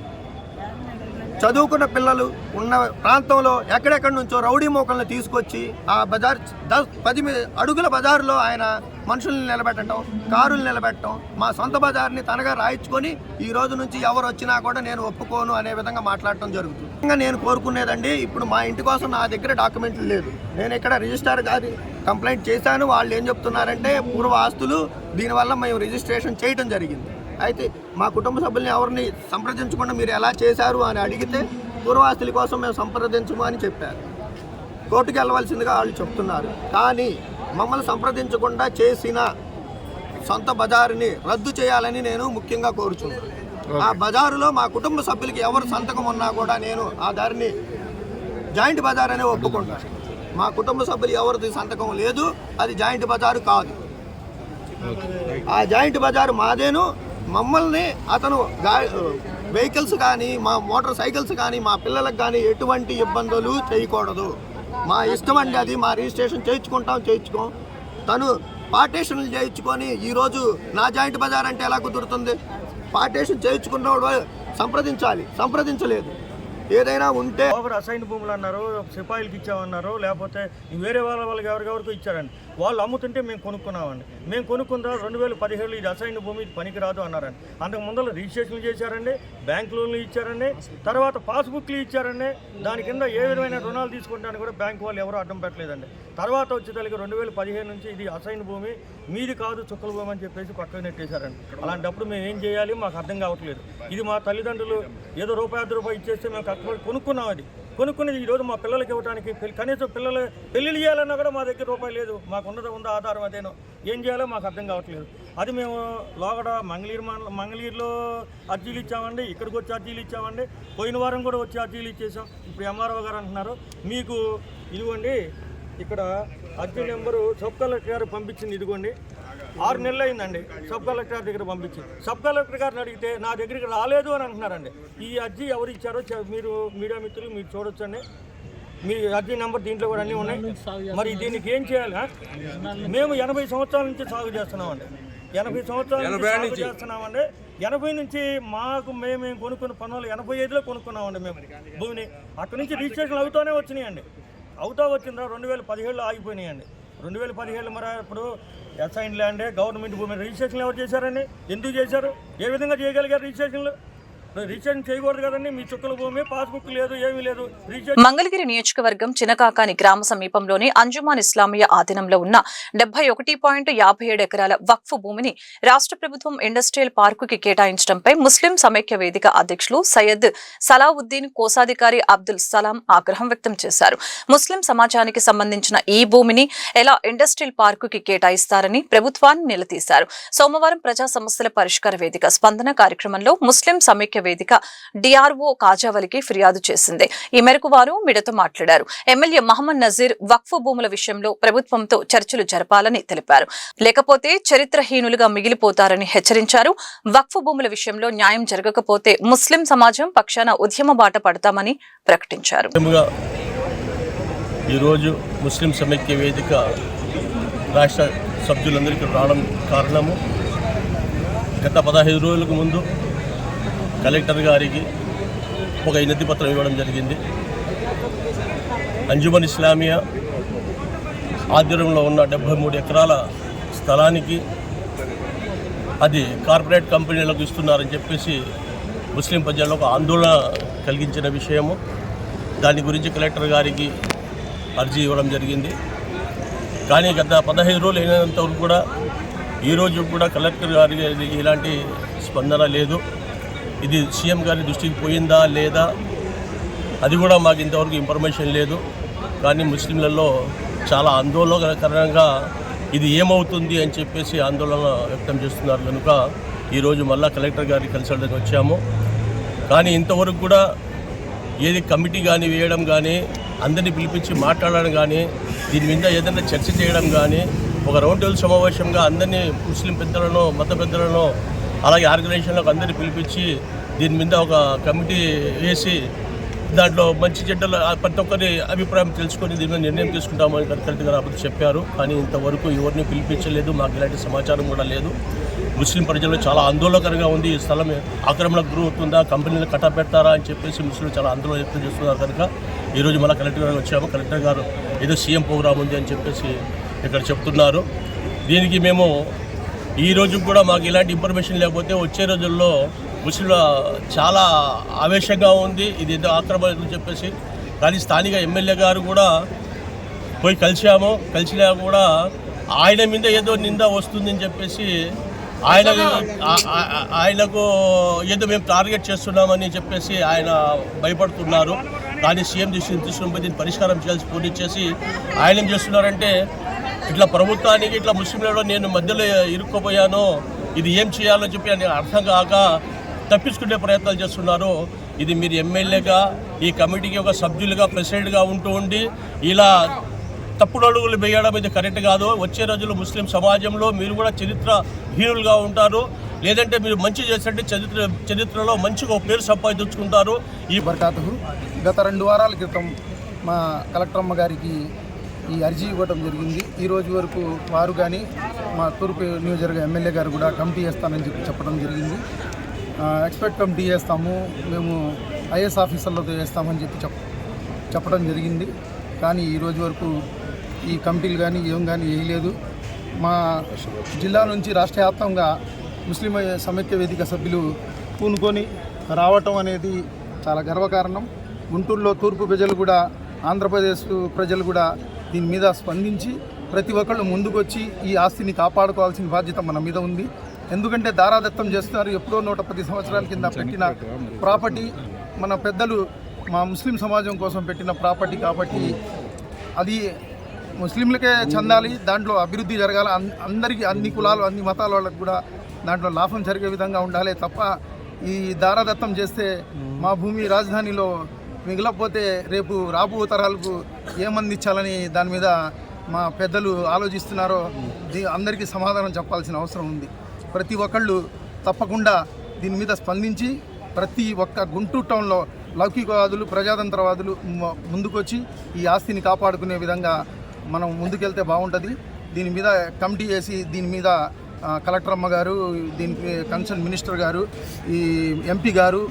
చదువుకున్న పిల్లలు ఉన్న ప్రాంతంలో ఎక్కడెక్కడి నుంచో రౌడీ మోకల్ని తీసుకొచ్చి ఆ బజార్ 10 అడుగుల బజారులో ఆయన మనుషుల్ని నిలబెట్టడం, కారులు నిలబెట్టడం, మా సొంత బజార్ని తనగా రాయించుకొని ఈ రోజు నుంచి ఎవరు వచ్చినా కూడా నేను ఒప్పుకోను అనే విధంగా మాట్లాడటం జరుగుతుంది. ఇంకా నేను కోరుకునేదండి, ఇప్పుడు మా ఇంటి కోసం నా దగ్గర డాక్యుమెంట్లు లేదు. నేను ఇక్కడ రిజిస్ట్రార్ గారి కంప్లైంట్ చేశాను. వాళ్ళు ఏం చెప్తున్నారంటే పూర్వ ఆస్తులు, దీనివల్ల మేము రిజిస్ట్రేషన్ చేయడం జరిగింది. అయితే మా కుటుంబ సభ్యుల్ని ఎవరిని సంప్రదించకుండా మీరు ఎలా చేశారు అని అడిగితే పూర్వాస్తుల కోసం మేము సంప్రదించము అని చెప్పారు. కోర్టుకు వెళ్ళవలసిందిగా వాళ్ళు చెప్తున్నారు. కానీ మమ్మల్ని సంప్రదించకుండా చేసిన సొంత బజారుని రద్దు చేయాలని నేను ముఖ్యంగా కోరుచున్నాను. ఆ బజారులో మా కుటుంబ సభ్యులకి ఎవరు సంతకం ఉన్నా కూడా నేను ఆ దారిని జాయింట్ బజార్ అనే ఒప్పుకుంటాను. మా కుటుంబ సభ్యులు ఎవరిది సంతకం లేదు, అది జాయింట్ బజారు కాదు. ఆ జాయింట్ బజారు మాదేను. మమ్మల్ని అతను వెహికల్స్ కానీ మా మోటార్ సైకిల్స్ కానీ మా పిల్లలకు కానీ ఎటువంటి ఇబ్బందులు చేయకూడదు. మా ఇష్టం అండి, అది మా రిజిస్ట్రేషన్ చేయించుకోం. తను పార్టీషన్లు చేయించుకొని ఈరోజు నా జాయింట్ బజార్ అంటే ఎలా కుదురుతుంది? పార్టీషన్ చేయించుకున్నవాడు సంప్రదించాలి, సంప్రదించలేదు. ఏదైనా ఉంటే ఒకరు అసైన్ భూములు అన్నారు, సిపాయిలకి ఇచ్చామన్నారు, లేకపోతే వేరే వాళ్ళకి ఎవరికెవరికో ఇచ్చారండి. వాళ్ళు అమ్ముతుంటే మేము కొనుక్కున్నామండి. మేము కొనుక్కున్న తర్వాత 2017 ఇది అసైన్ భూమి, ఇది పనికిరాదు అన్నారండి. అంతకు ముందర రిజిస్ట్రేషన్లు చేశారండి, బ్యాంక్ లోన్లు ఇచ్చారండి, తర్వాత పాస్బుక్లు ఇచ్చారండి. దాని కింద ఏ విధమైన రుణాలు తీసుకుంటానికి కూడా బ్యాంక్ వాళ్ళు ఎవరు అడ్డం పెట్టలేదండి. తర్వాత వచ్చేసరికి 2015 నుంచి ఇది అసైన్ భూమి, మీది కాదు చుక్కల భూమి అని చెప్పేసి పక్కన నెట్టేశారండి. అలాంటప్పుడు మేము ఏం చేయాలి మాకు అర్థం కావట్లేదు. ఇది మా తల్లిదండ్రులు ఏదో ₹1 ఇచ్చేస్తే మేము కష్టపడి కొనుక్కున్నాం. అది కొనుక్కునేది ఈరోజు మా పిల్లలకి ఇవ్వడానికి కనీసం పిల్లలు పెళ్లిళ్ళు చేయాలన్నా కూడా మా దగ్గర రూపాయి లేదు. మాకు ఉందో ఆధారం అదేనో ఏం చేయాలో మాకు అర్థం కావట్లేదు. అది మేము లోగడ మంగళగిరిలో అర్జీలు ఇచ్చామండి, ఇక్కడికి వచ్చి అర్జీలు ఇచ్చామండి, పోయిన వారం కూడా వచ్చి అర్జీలు ఇచ్చేసాం. ఇప్పుడు ఎంఆర్ఓ గారు అంటున్నారు మీకు ఇదిగోండి ఇక్కడ అర్జీ నెంబరు సబ్ కలెక్టర్ గారు పంపించింది, ఇదిగోండి 6 నెలలు అయిందండి సబ్ కలెక్టర్ దగ్గర పంపించి. సబ్ కలెక్టర్ గారిని అడిగితే నా దగ్గరికి రాలేదు అని అంటున్నారండి. ఈ అర్జీ ఎవరు ఇచ్చారో మీరు మీడియా మిత్రులు మీరు చూడొచ్చండి. మీ అర్జీ నెంబర్ దీంట్లో కూడా అన్నీ ఉన్నాయి. మరి దీనికి ఏం చేయాలి? మేము 80 సంవత్సరాల నుంచి సాగు చేస్తున్నామండి. 80 సంవత్సరాల నుంచి సాగు చేస్తున్నామండి. 80 నుంచి మాకు మేము కొనుక్కున్న 1985లో కొనుక్కున్నామండి మేము భూమిని. అక్కడి నుంచి రిజిస్ట్రేషన్ అవుతూనే వచ్చినాయండి. వచ్చిందా 2017లో ఆగిపోయినాయండి. 2017 మరి ఇప్పుడు అసైన్ ల్యాండే గవర్నమెంట్ భూమి రిజిస్ట్రేషన్ ఎవరు చేశారండి? ఎందుకు చేశారు? ఏ విధంగా చేయగలిగారు రిజిస్ట్రేషన్లు? రిజిస్ట్రేషన్ చేయకూడదు కదండి. మీ చుక్కల భూమి, పాస్బుక్ లేదు, ఏమీ లేదు. మంగళగిరి నియోజకవర్గం చినకాకాని గ్రామ సమీపంలోని అంజుమాన్ ఇస్లామియా ఆధీనంలో ఉన్న 71.57 ఎకరాల వక్ఫ్ భూమిని రాష్ట్ర ప్రభుత్వం ఇండస్ట్రియల్ పార్కుకి కేటాయించడంపై ముస్లిం సమైక్య వేదిక అధ్యక్షులు సయ్యద్ సలావుద్దీన్ కోశాధికారి అబ్దుల్ సలాం ఆగ్రహం వ్యక్తం చేశారు. ముస్లిం సమాజానికి సంబంధించిన ఈ భూమిని ఎలా ఇండస్ట్రియల్ పార్కుకి కేటాయిస్తారని ప్రభుత్వాన్ని నిలదీశారు. సోమవారం ప్రజా సమస్యల పరిష్కార వేదిక స్పందన కార్యక్రమంలో ముస్లిం సమైక్య వేదిక డిఆర్ఓ కాజావలికి ఫిర్యాదు చేసింది. ఈ మేరకు వారు మీడియాతో మాట్లాడారు. ఎమ్మెల్యే మహమ్మద్ నజీర్ వక్ఫ్ భూముల విషయంలో ప్రభుత్వంతో చర్చలు జరపాలని తెలిపారు. లేకపోతే చరిత్రహీనులుగా మిగిలిపోతారని హెచ్చరించారు. వక్ఫ్ భూముల విషయంలో న్యాయం జరగకపోతే ముస్లిం సమాజం పక్షాన ఉద్యమ బాట పడతామని ప్రకటించారు. ఈరోజు ముస్లిం సమైక్య వేదిక రాష్ట్ర సభ్యులందరికీ రావడం కారణము గత 15 రోజులకు ముందు కలెక్టర్ గారికి ఒక వినతి పత్రం ఇవ్వడం జరిగింది. అంజుమన్ ఇస్లామియా ఆధ్వర్యంలో ఉన్న 73 ఎకరాల స్థలానికి అది కార్పొరేట్ కంపెనీలకు ఇస్తున్నారని చెప్పేసి ముస్లిం ప్రజల్లో ఒక ఆందోళన కలిగించిన విషయము. దాని గురించి కలెక్టర్ గారికి అర్జీ ఇవ్వడం జరిగింది. కానీ గత 15 రోజులు అయినంత వరకు కూడా ఈరోజు కూడా కలెక్టర్ గారికి ఇలాంటి స్పందన లేదు. ఇది సీఎం గారి దృష్టికి పోయిందా లేదా అది కూడా మాకు ఇంతవరకు ఇన్ఫర్మేషన్ లేదు. కానీ ముస్లింలలో చాలా ఆందోళనకరంగా ఇది ఏమవుతుంది అని చెప్పేసి ఆందోళన వ్యక్తం చేస్తున్నారు. కనుక ఈరోజు మళ్ళా కలెక్టర్ గారికి కలిసడానికి వచ్చాము. కానీ ఇంతవరకు కూడా ఏది కమిటీ కానీ వేయడం కానీ, అందరినీ పిలిపించి మాట్లాడడం కానీ, దీని మీద ఏదైనా చర్చ చేయడం కానీ, ఒక రౌండ్ టేబుల్ సమావేశంగా అందరినీ ముస్లిం పెద్దలను, మత పెద్దలను, అలాగే ఆర్గనైజేషన్లకు అందరినీ పిలిపించి దీని మీద ఒక కమిటీ వేసి దాంట్లో మంచి చెడ్డలు ప్రతి ఒక్కరి అభిప్రాయం తెలుసుకొని దీని మీద నిర్ణయం తీసుకుంటామని కలెక్టర్ గారు అప్పుడు చెప్పారు. కానీ ఇంతవరకు ఎవరిని పిలిపించలేదు. మాకు ఇలాంటి సమాచారం కూడా లేదు. ముస్లిం ప్రజలు చాలా ఆందోళనకరంగా ఉంది. ఈ స్థలం ఆక్రమణకు గురవుతుందా, కంపెనీలు కట్టబెడతారా అని చెప్పేసి ముస్లింలు చాలా ఆందోళన వ్యక్తం చేస్తున్నారు. కనుక ఈరోజు మళ్ళీ కలెక్టర్ గారు వచ్చాము. కలెక్టర్ గారు ఏదో సీఎం ప్రోగ్రాం ఉంది అని చెప్పేసి ఇక్కడ చెప్తున్నారు. దీనికి మేము ఈ రోజు కూడా మాకు ఇలాంటి ఇన్ఫర్మేషన్ లేకపోతే వచ్చే రోజుల్లో ముస్లింల చాలా ఆవేశంగా ఉంది. ఇది ఏదో ఆక్రమణ అని చెప్పేసి. కానీ స్థానిక ఎమ్మెల్యే గారు కూడా పోయి కలిసినా కూడా ఆయన మీద ఏదో నింద వస్తుందని చెప్పేసి ఆయనకు ఏదో మేము టార్గెట్ చేస్తున్నామని చెప్పేసి ఆయన భయపడుతున్నారు. కానీ సీఎం తీసుకుని దీన్ని పరిష్కారం చేయాల్సి ఫోన్ ఇచ్చేసి ఆయన ఏం చేస్తున్నారంటే ఇట్లా ప్రభుత్వానికి ఇట్లా ముస్లింలలో నేను మధ్యలో ఇరుక్కుపోయాను, ఇది ఏం చేయాలో చెప్పి అని అర్థం కాక తప్పించుకునే ప్రయత్నాలు చేస్తున్నారు. ఇది మీరు ఎమ్మెల్యేగా ఈ కమిటీకి ఒక సభ్యులుగా ప్రెసిడెంట్గా ఉండి ఇలా తప్పుడు అడుగులు వేయడం ఇది కరెక్ట్ కాదు. వచ్చే రోజుల్లో ముస్లిం సమాజంలో మీరు కూడా చరిత్రహీనులుగా ఉంటారు. లేదంటే మీరు మంచి చేసినట్టు చరిత్రలో మంచిగా పేరు సంపాదించుకుంటారు. ఈ బర్కాతుకు గత 2 వారాల క్రితం మా కలెక్టర్ అమ్మ గారికి ఈ అర్జీ ఇవ్వడం జరిగింది. ఈ రోజు వరకు వారు కానీ మా తూర్పు నియోజకవర్గ ఎమ్మెల్యే గారు కూడా కమిటీ వేస్తానని చెప్పడం జరిగింది. ఎక్స్పర్ట్ కమిటీ వేస్తాము, మేము ఐఏఎస్ ఆఫీసర్లతో వేస్తామని చెప్పడం జరిగింది. కానీ ఈరోజు వరకు ఈ కమిటీలు కానీ ఏం కానీ వేయలేదు. మా జిల్లా నుంచి రాష్ట్ర వ్యాప్తంగా ముస్లిం సమైక్య వేదిక సభ్యులు పూనుకొని రావటం అనేది చాలా గర్వకారణం. గుంటూరులో తూర్పు ప్రజలు కూడా, ఆంధ్రప్రదేశ్ ప్రజలు కూడా దీని మీద స్పందించి ప్రతి ఒక్కళ్ళు ముందుకొచ్చి ఈ ఆస్తిని కాపాడుకోవాల్సిన బాధ్యత మన మీద ఉంది. ఎందుకంటే దారాదత్తం చేస్తున్నారు. ఎప్పుడో 110 సంవత్సరాల కింద పెట్టిన ప్రాపర్టీ, మన పెద్దలు మా ముస్లిం సమాజం కోసం పెట్టిన ప్రాపర్టీ కాబట్టి అది ముస్లింలకే చెందాలి. దాంట్లో అభివృద్ధి జరగాలి. అందరికీ, అన్ని కులాలు, అన్ని మతాల వాళ్ళకు కూడా దాంట్లో లాభం జరిగే విధంగా ఉండాలి తప్ప ఈ దారాదత్తం చేస్తే మా భూమి రాజధానిలో మిగిలకపోతే రేపు రాబో తరాలకు ఏమందించాలని దాని మీద మా పెద్దలు ఆలోచిస్తున్నారో అందరికీ సమాధానం చెప్పాల్సిన అవసరం ఉంది. ప్రతి ఒక్కళ్ళు తప్పకుండా దీని మీద స్పందించి ప్రతి ఒక్క గుంటూరు టౌన్లో లౌకికవాదులు, ప్రజాతంత్రవాదులు ముందుకొచ్చి ఈ ఆస్తిని కాపాడుకునే విధంగా మనం ముందుకెళ్తే బాగుంటుంది. దీని మీద కమిటీ వేసి దీని మీద కలెక్టర్ అమ్మ గారు, దీనికి కన్సర్న్ మినిస్టర్ గారు, ఈ ఎంపీ గారు,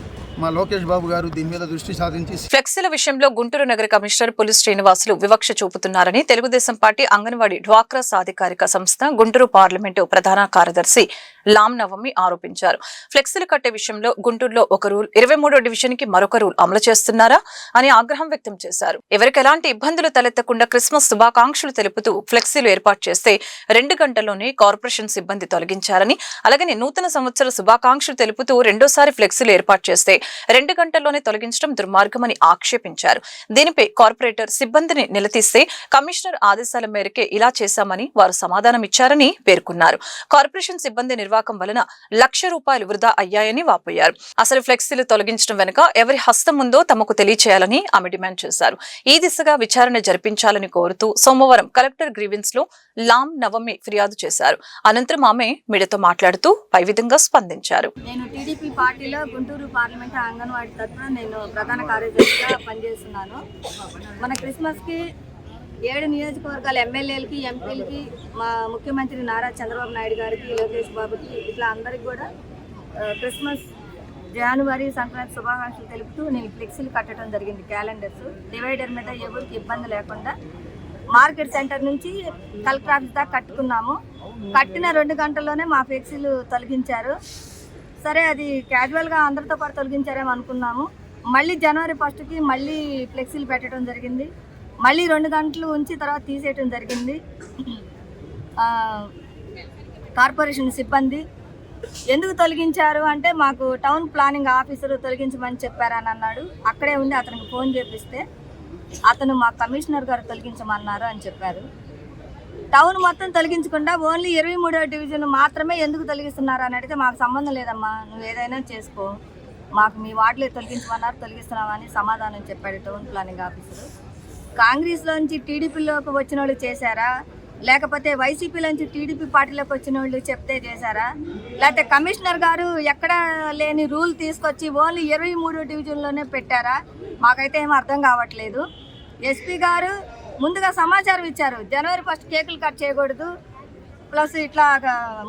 మా లోకేష్ బాబు గారు దీని మీద దృష్టి సాధించి ఫ్లెక్సీల విషయంలో గుంటూరు నగర కమిషనర్ పులి శ్రీనివాసులు వివక్ష చూపుతున్నారని తెలుగుదేశం పార్టీ అంగన్వాడీ డ్వాక్రా సాధికారిక సంస్థ గుంటూరు పార్లమెంటు ప్రధాన కార్యదర్శి లామ్ నవమి ఆరోపించారు. ఫ్లెక్సీలు కట్టే విషయంలో గుంటూరులో ఒక రూల్, 23వ డివిజన్ కి మరొక రూల్ అమలు చేస్తున్నారా అని ఆగ్రహం వ్యక్తం చేశారు. ఎవరికి ఎలాంటి ఇబ్బందులు తలెత్తకుండా క్రిస్మస్ శుభాకాంక్షలు తెలుపుతూ ఫ్లెక్సీలు ఏర్పాటు చేస్తే 2 గంటల్లోనే కార్పొరేషన్ సిబ్బంది తొలగించారని, అలాగే నూతన సంవత్సర శుభాకాంక్షలు తెలుపుతూ రెండోసారి ఫ్లెక్సీలు ఏర్పాటు చేస్తే 2 గంటల్లోనే తొలగించడం దుర్మార్గమని ఆక్షేపించారు. దీనిపై కార్పొరేటర్ సిబ్బందిని నిలదీస్తే కమిషనర్ ఆదేశాల మేరకే ఇలా చేశామని వారు సమాధానం ఇచ్చారని పేర్కొన్నారు. కార్పొరేషన్ సిబ్బంది నిర్వాహకం వలన ₹1,00,000 వృధా అయ్యాయని వాపోయారు. అసలు ఫ్లెక్సీలు తొలగించడం వెనుక ఎవరి హస్తం ఉందో తమకు తెలియచేయాలని ఆమె డిమాండ్ చేశారు. ఈ దిశగా విచారణ జరిపించాలని కోరుతూ సోమవారం కలెక్టర్ గ్రీవెన్స్ లో లామ్ నవమి ఫిర్యాదు చేశారు. అనంతరం ఆమె మీడియాతో మాట్లాడుతూ పై విధంగా స్పందించారు. నేను టీడీపీ పార్టీలో గుంటూరు పార్లమెంట్ అంగన్వాడీ తరఫున నేను ప్రధాన కార్యదర్శిగా పనిచేస్తున్నాను. మన క్రిస్మస్ కి 7 నియోజకవర్గాల ఎమ్మెల్యేలకి, ఎంపీలకి, మా ముఖ్యమంత్రి నారా చంద్రబాబు నాయుడు గారికి, లోకేష్ బాబుకి, ఇట్లా అందరికి కూడా క్రిస్మస్, జనవరి, సంక్రాంతి శుభాకాంక్షలు తెలుపుతూ నేను ఫ్లెక్సీలు కట్టడం జరిగింది. క్యాలెండర్స్ డివైడర్ మీద ఎవరికి ఇబ్బంది లేకుండా మార్కెట్ సెంటర్ నుంచి కలెక్టర్ ఆఫీస్ దాకా కట్టుకున్నాము. కట్టిన 2 గంటల్లోనే మా ఫ్లెక్సీలు తొలగించారు. సరే, అది క్యాజువల్గా అందరితో పాటు తొలగించారేమో అనుకున్నాము. మళ్ళీ జనవరి 1కి మళ్ళీ ఫ్లెక్సీలు పెట్టడం జరిగింది. మళ్ళీ 2 గంటలు ఉంచి తర్వాత తీసేయటం జరిగింది. కార్పొరేషన్ సిబ్బంది ఎందుకు తొలగించారు అంటే మాకు టౌన్ ప్లానింగ్ ఆఫీసర్ తొలగించమని చెప్పారని అన్నాడు. అక్కడే ఉండి అతనికి ఫోన్ చేపిస్తే అతను మా కమిషనర్ గారు తొలగించమన్నారు అని చెప్పారు. టౌన్ మొత్తం తొలగించకుండా ఓన్లీ 23వ డివిజన్ మాత్రమే ఎందుకు తొలగిస్తున్నారు అని అడిగితే మాకు సంబంధం లేదమ్మా, నువ్వు ఏదైనా చేసుకో, మాకు మీ వార్డులో తొలగించమన్నారు, తొలగిస్తున్నామని సమాధానం చెప్పాడు టౌన్ ప్లానింగ్ ఆఫీసర్. కాంగ్రెస్లోంచి టీడీపీలోకి వచ్చిన వాళ్ళు చేశారా, లేకపోతే వైసీపీలోంచి టీడీపీ పార్టీలోకి వచ్చిన వాళ్ళు చెప్తే చేశారా, లేకపోతే కమిషనర్ గారు ఎక్కడ లేని రూల్ తీసుకొచ్చి ఓన్లీ 23వ డివిజన్లోనే పెట్టారా, మాకైతే ఏం అర్థం కావట్లేదు. ఎస్పీ గారు ముందుగా సమాచారం ఇచ్చారు, జనవరి 1 కేకులు కట్ చేయకూడదు, ప్లస్ ఇట్లా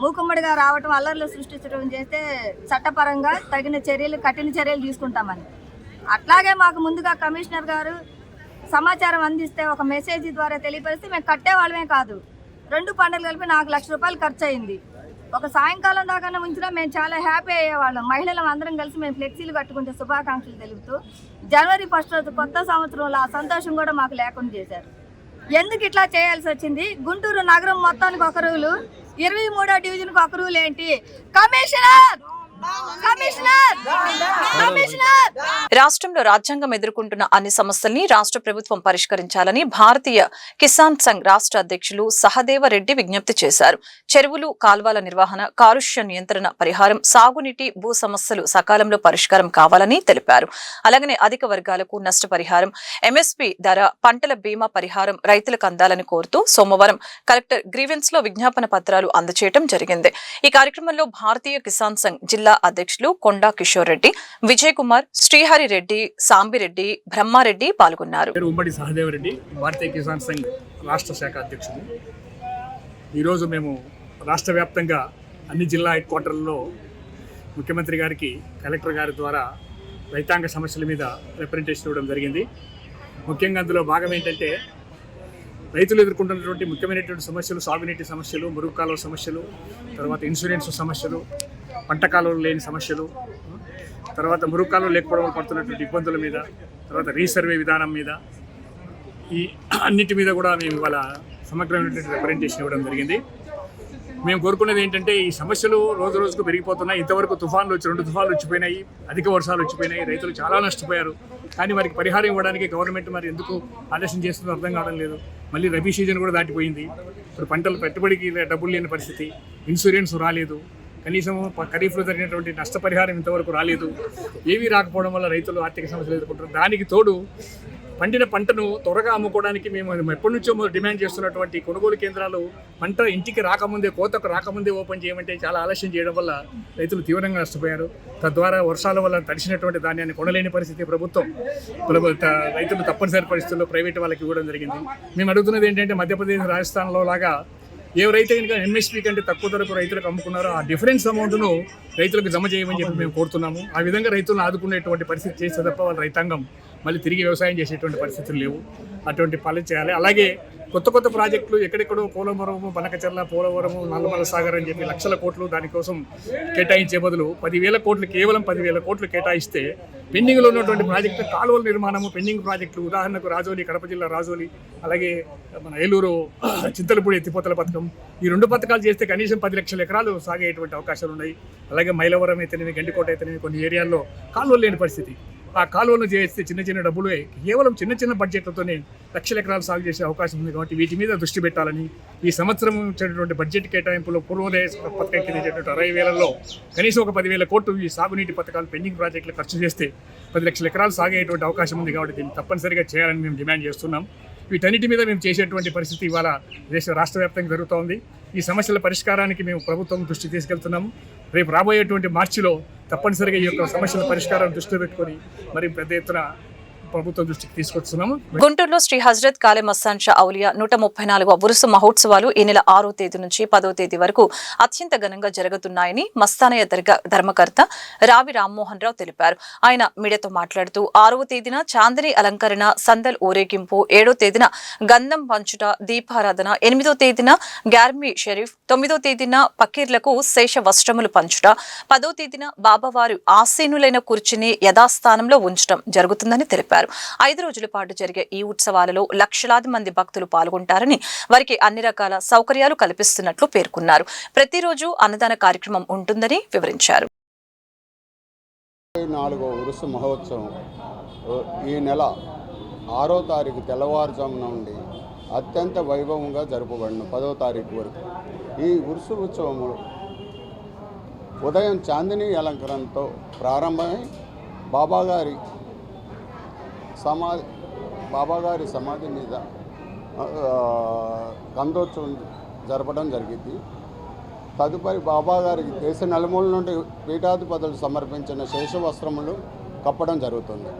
మూకుమ్మడిగా రావటం, అల్లర్లు సృష్టించడం చేస్తే చట్టపరంగా తగిన చర్యలు, కఠిన చర్యలు తీసుకుంటామని. అట్లాగే మాకు ముందుగా కమిషనర్ గారు సమాచారం అందిస్తే ఒక మెసేజ్ ద్వారా తెలియపరిస్తే మేము కట్టేవాళ్ళమే కాదు. 2 పండుగలు కలిపి నాకు ₹1,00,000 ఖర్చు అయింది. ఒక సాయంకాలం దాకా ఉంచినా మేము చాలా హ్యాపీ అయ్యేవాళ్ళం. మహిళలు అందరం కలిసి మేము ఫ్లెక్సీలు కట్టుకుంటే శుభాకాంక్షలు తెలుపుతూ జనవరి 1 రోజు కొత్త సంవత్సరంలో ఆ సంతోషం కూడా మాకు లేకుండా చేశారు. ఎందుకు ఇట్లా చేయాల్సి వచ్చింది? గుంటూరు నగరం మొత్తానికి ఒక రూలు, 23వ డివిజన్కి ఒక రూల్ ఏంటి? కమిషనర్ రాష్ట్రంలో రాజ్యాంగం ఎదుర్కొంటున్న అన్ని సమస్యల్ని రాష్ట్ర ప్రభుత్వం పరిష్కరించాలని భారతీయ కిసాన్ సంఘ్ రాష్ట్ర అధ్యక్షులు సహదేవ రెడ్డి విజ్ఞప్తి చేశారు. చెరువులు, కాల్వల నిర్వహణ, కాలుష్య నియంత్రణ, పరిహారం, సాగునీటి, భూ సమస్యలు సకాలంలో పరిష్కారం కావాలని తెలిపారు. అలాగనే అధిక వర్గాలకు నష్టపరిహారం, ఎంఎస్పీ ధర, పంటల బీమా పరిహారం రైతులకు అందాలని కోరుతూ సోమవారం కలెక్టర్ గ్రీవెన్స్ లో విజ్ఞాపన పత్రాలు అందజేయడం జరిగింది. ఈ కార్యక్రమంలో భారతీయ కిసాన్ సంఘ్ జిల్లా అధ్యక్షులు కొండా కిషోర్ రెడ్డి, విజయ్ కుమార్, శ్రీహరి రెడ్డి, సాంబిరెడ్డి, బ్రహ్మారెడ్డి పాల్గొన్నారు. ఉమ్మడి సహదేవరెడ్డి, భారతీయ కిసాన్ సంఘ్ రాష్ట్ర శాఖ అధ్యక్షుడు. ఈరోజు మేము రాష్ట్ర వ్యాప్తంగా అన్ని జిల్లా హెడ్ క్వార్టర్లలో ముఖ్యమంత్రి గారికి కలెక్టర్ గారి ద్వారా రైతాంగ సమస్యల మీద రిప్రజెంటేషన్ ఇవ్వడం జరిగింది. ముఖ్యంగా అందులో భాగం ఏంటంటే రైతులు ఎదుర్కొంటున్నటువంటి ముఖ్యమైనటువంటి సమస్యలు సాగునీటి సమస్యలు, మురుగు కాలువ సమస్యలు, తర్వాత ఇన్సూరెన్స్ సమస్యలు, పంట కాలువలు లేని సమస్యలు, తర్వాత మురుగు కాలువలు లేకపోవడం వల్ల పడుతున్నటువంటి ఇబ్బందుల మీద, తర్వాత రీసర్వే విధానం మీద, ఈ అన్నిటి మీద కూడా మేము ఇవాళ సమగ్రమైనటువంటి రిప్రజెంటేషన్ ఇవ్వడం జరిగింది. మేము కోరుకునేది ఏంటంటే ఈ సమస్యలు రోజు రోజుకు పెరిగిపోతున్నాయి. ఇంతవరకు తుఫాన్లు వచ్చి 2 తుఫాన్లు వచ్చిపోయినాయి, అధిక వర్షాలు వచ్చిపోయినాయి, రైతులు చాలా నష్టపోయారు. కానీ వారికి పరిహారం ఇవ్వడానికి గవర్నమెంట్ మరి ఎందుకు ఆలస్యం చేస్తుందో అర్థం కావడం లేదు. మళ్ళీ రబీ సీజన్ కూడా దాటిపోయింది. ఇప్పుడు పంటలు పెట్టుబడికి డబ్బులు లేని పరిస్థితి, ఇన్సూరెన్స్ రాలేదు, కనీసం ఖరీఫ్లో జరిగినటువంటి నష్టపరిహారం ఇంతవరకు రాలేదు. ఏవీ రాకపోవడం వల్ల రైతులు ఆర్థిక సమస్యలు ఎదుర్కొంటారు. దానికి తోడు పండిన పంటను త్వరగా అమ్ముకోవడానికి మేము ఎప్పటి నుంచో డిమాండ్ చేస్తున్నటువంటి కొనుగోలు కేంద్రాలు పంట ఇంటికి రాకముందే, కోతకు రాకముందే ఓపెన్ చేయమంటే చాలా ఆలస్యం చేయడం వల్ల రైతులు తీవ్రంగా నష్టపోయారు. తద్వారా వర్షాల వల్ల తడిసినటువంటి ధాన్యాన్ని కొనలేని పరిస్థితి ప్రభుత్వం రైతులు తప్పనిసరి పరిస్థితుల్లో ప్రైవేట్ వాళ్ళకి ఇవ్వడం జరిగింది. మేము అడుగుతున్నది ఏంటంటే మధ్యప్రదేశ్, రాజస్థాన్లో లాగా ఎవరైతే కనుక ఎంఎస్పీ కంటే తక్కువ ధరకు రైతులకు అమ్ముకున్నారో ఆ డిఫరెన్స్ అమౌంట్ను రైతులకు జమ చేయమని చెప్పి మేము కోరుతున్నాము. ఆ విధంగా రైతులను ఆదుకునేటువంటి పరిస్థితి చేస్తే తప్ప వాళ్ళ రైతాంగం మళ్ళీ తిరిగి వ్యవసాయం చేసేటువంటి పరిస్థితులు లేవు. అటువంటి పాలన చేయాలి. అలాగే కొత్త కొత్త ప్రాజెక్టులు ఎక్కడెక్కడో పోలవరము, బనకచెర్ల, పోలవరము, నల్లమల సాగర్ అని చెప్పి లక్షల కోట్లు దానికోసం కేటాయించే బదులు 10,000 కోట్లు, కేవలం 10,000 కోట్లు కేటాయిస్తే పెండింగ్లో ఉన్నటువంటి ప్రాజెక్టు, కాలువల నిర్మాణము, పెండింగ్ ప్రాజెక్టులు, ఉదాహరణకు రాజోలి, కడప జిల్లా రాజోలి, అలాగే మన ఏలూరు చింతలపూడి ఎత్తిపోతల పథకం, ఈ 2 పథకాలు చేస్తే కనీసం 10 లక్షల ఎకరాలు సాగేటువంటి అవకాశాలు ఉన్నాయి. అలాగే మైలవరం అయితేనేమి, గండికోట అయితేనేమి కొన్ని ఏరియాల్లో కాలువలు లేని పరిస్థితి. ఆ కాలువలను చేస్తే చిన్న చిన్న డబ్బులు కేవలం చిన్న బడ్జెట్లతోనే లక్షల ఎకరాలు సాగు చేసే అవకాశం ఉంది. కాబట్టి వీటి మీద దృష్టి పెట్టాలని ఈ సంవత్సరం ఇచ్చినటువంటి బడ్జెట్ కేటాయింపులో పూర్వోదయ పథకం కింద ఇచ్చేటువంటి 60,000లో కనీసం ఒక 10,000 కోట్లు ఈ సాగునీటి పథకాలు పెండింగ్ ప్రాజెక్టులు ఖర్చు చేస్తే 10 లక్షల ఎకరాలు సాగేటువంటి అవకాశం ఉంది. కాబట్టి దీన్ని తప్పనిసరిగా చేయాలని మేము డిమాండ్ చేస్తున్నాం. వీటన్నిటి మీద మేము చేసేటువంటి పరిస్థితి ఇవాళ రాష్ట్ర వ్యాప్తంగా జరుగుతోంది. ఈ సమస్యల పరిష్కారానికి మేము ప్రభుత్వం దృష్టి తీసుకెళ్తున్నాము. రేపు రాబోయేటువంటి మార్చిలో తప్పనిసరిగా ఈ యొక్క సమస్యల పరిష్కారం దృష్టిలో పెట్టుకొని మరి పెద్ద ఎత్తున ప్రభుత్వం దృష్టికి తీసుకొస్తున్నాము. గుంటూరులో శ్రీ హజ్రత్ కాలే మస్తాన్ షా ఔలియా 134వ ఉరుసు మహోత్సవాలు ఈ నెల 6వ తేదీ నుంచి 10వ తేదీ వరకు అత్యంత ఘనంగా జరుగుతున్నాయని మస్తానయ్య దర్గా ధర్మకర్త రావి రామ్మోహన్ రావు తెలిపారు. ఆయన మీడియాతో మాట్లాడుతూ 6వ తేదీన చాందిని అలంకరణ, సందల్ ఊరేగింపు, 7వ తేదీన గంధం పంచుట, దీపారాధన, 8వ తేదీన గ్యార్మీ షరీఫ్, 9వ తేదీన పకీర్లకు శేష వస్త్రములు పంచుట, 10వ తేదీన బాబావారు ఆసీనులైన కుర్చీని యథాస్థానంలో ఉంచడం జరుగుతుందని తెలిపారు. 5 రోజుల పాటు జరిగే ఈ ఉత్సవాలలో లక్షలాది మంది భక్తులు పాల్గొంటారని, వారికి అన్ని రకాల సౌకర్యాలు కల్పిస్తున్నట్లు పేర్కొన్నారు. ప్రతిరోజు అన్నదాన కార్యక్రమం ఉంటుందని వివరించారు. 4వ ఉరుసు మహోత్సవం ఈ నెల 6వ తారీఖు తెల్లవారుజాము నుండి అత్యంత వైభవంగా జరుపబడిన 10వ తారీఖు వరకు ఈ ఉరుసు ఉత్సవము ఉదయం చాందిని అలంకరణతో ప్రారంభమై బాబాగారి సమాధి మీద గంధోత్సవం జరపడం జరిగింది. తదుపరి బాబాగారికి దేశ నలుమూల నుండి పీఠాధిపతులు సమర్పించిన శేషవస్త్రములు కప్పడం జరుగుతుంది.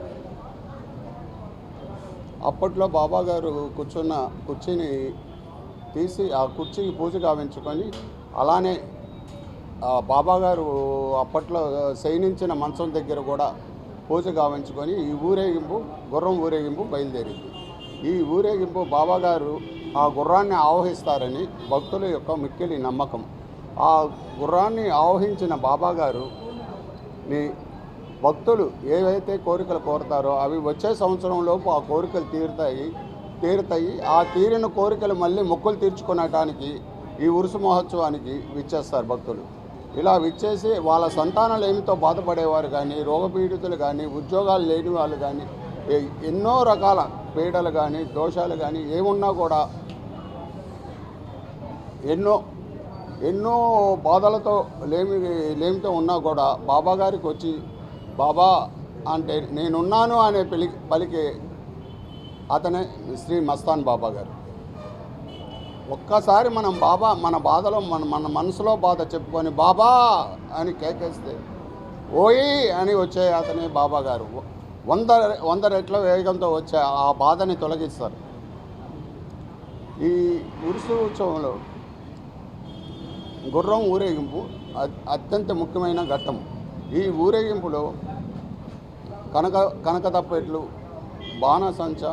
అప్పట్లో బాబాగారు కూర్చున్న కుర్చీని తీసి ఆ కుర్చీకి పూజ గావించుకొని, అలానే బాబాగారు అప్పట్లో శయనించిన మంచం దగ్గర కూడా పూజ గావించుకొని ఈ ఊరేగింపు, గుర్రం ఊరేగింపు బయలుదేరింది. ఈ ఊరేగింపు బాబాగారు ఆ గుర్రాన్ని ఆవహిస్తారని భక్తుల యొక్క మిక్కిలి నమ్మకం. ఆ గుర్రాన్ని ఆవహించిన బాబాగారుని భక్తులు ఏవైతే కోరికలు కోరుతారో అవి వచ్చే సంవత్సరంలోపు ఆ కోరికలు తీరుతాయి. ఆ తీరిన కోరికలు మళ్ళీ మొక్కులు తీర్చుకునటానికి ఈ ఉరుసు మహోత్సవానికి విచ్చేస్తారు భక్తులు. ఇలా విచ్చేసి వాళ్ళ సంతానాలు ఏమితో బాధపడేవారు కానీ, రోగపీడితులు కానీ, ఉద్యోగాలు లేని వాళ్ళు కానీ, ఎన్నో రకాల పీడలు కానీ, దోషాలు కానీ ఏమున్నా కూడా ఎన్నో బాధలతో లేమితో ఉన్నా కూడా బాబాగారికి వచ్చి బాబా అంటే నేనున్నాను అనే పలికే అతనే శ్రీ మస్తాన్ బాబా గారు. ఒక్కసారి మనం మన బాధలో మన మనసులో బాధ చెప్పుకొని బాబా అని కేకేస్తే ఓయి అని వచ్చే అతనే బాబా గారు 100 రెట్ల వేగంతో వచ్చే ఆ బాధని తొలగిస్తారు. ఈ ఉరుసు ఉత్సవంలో గుర్రం ఊరేగింపు అత్యంత ముఖ్యమైన ఘట్టం. ఈ ఊరేగింపులో కనకతప్పెట్లు, బాణసంచ,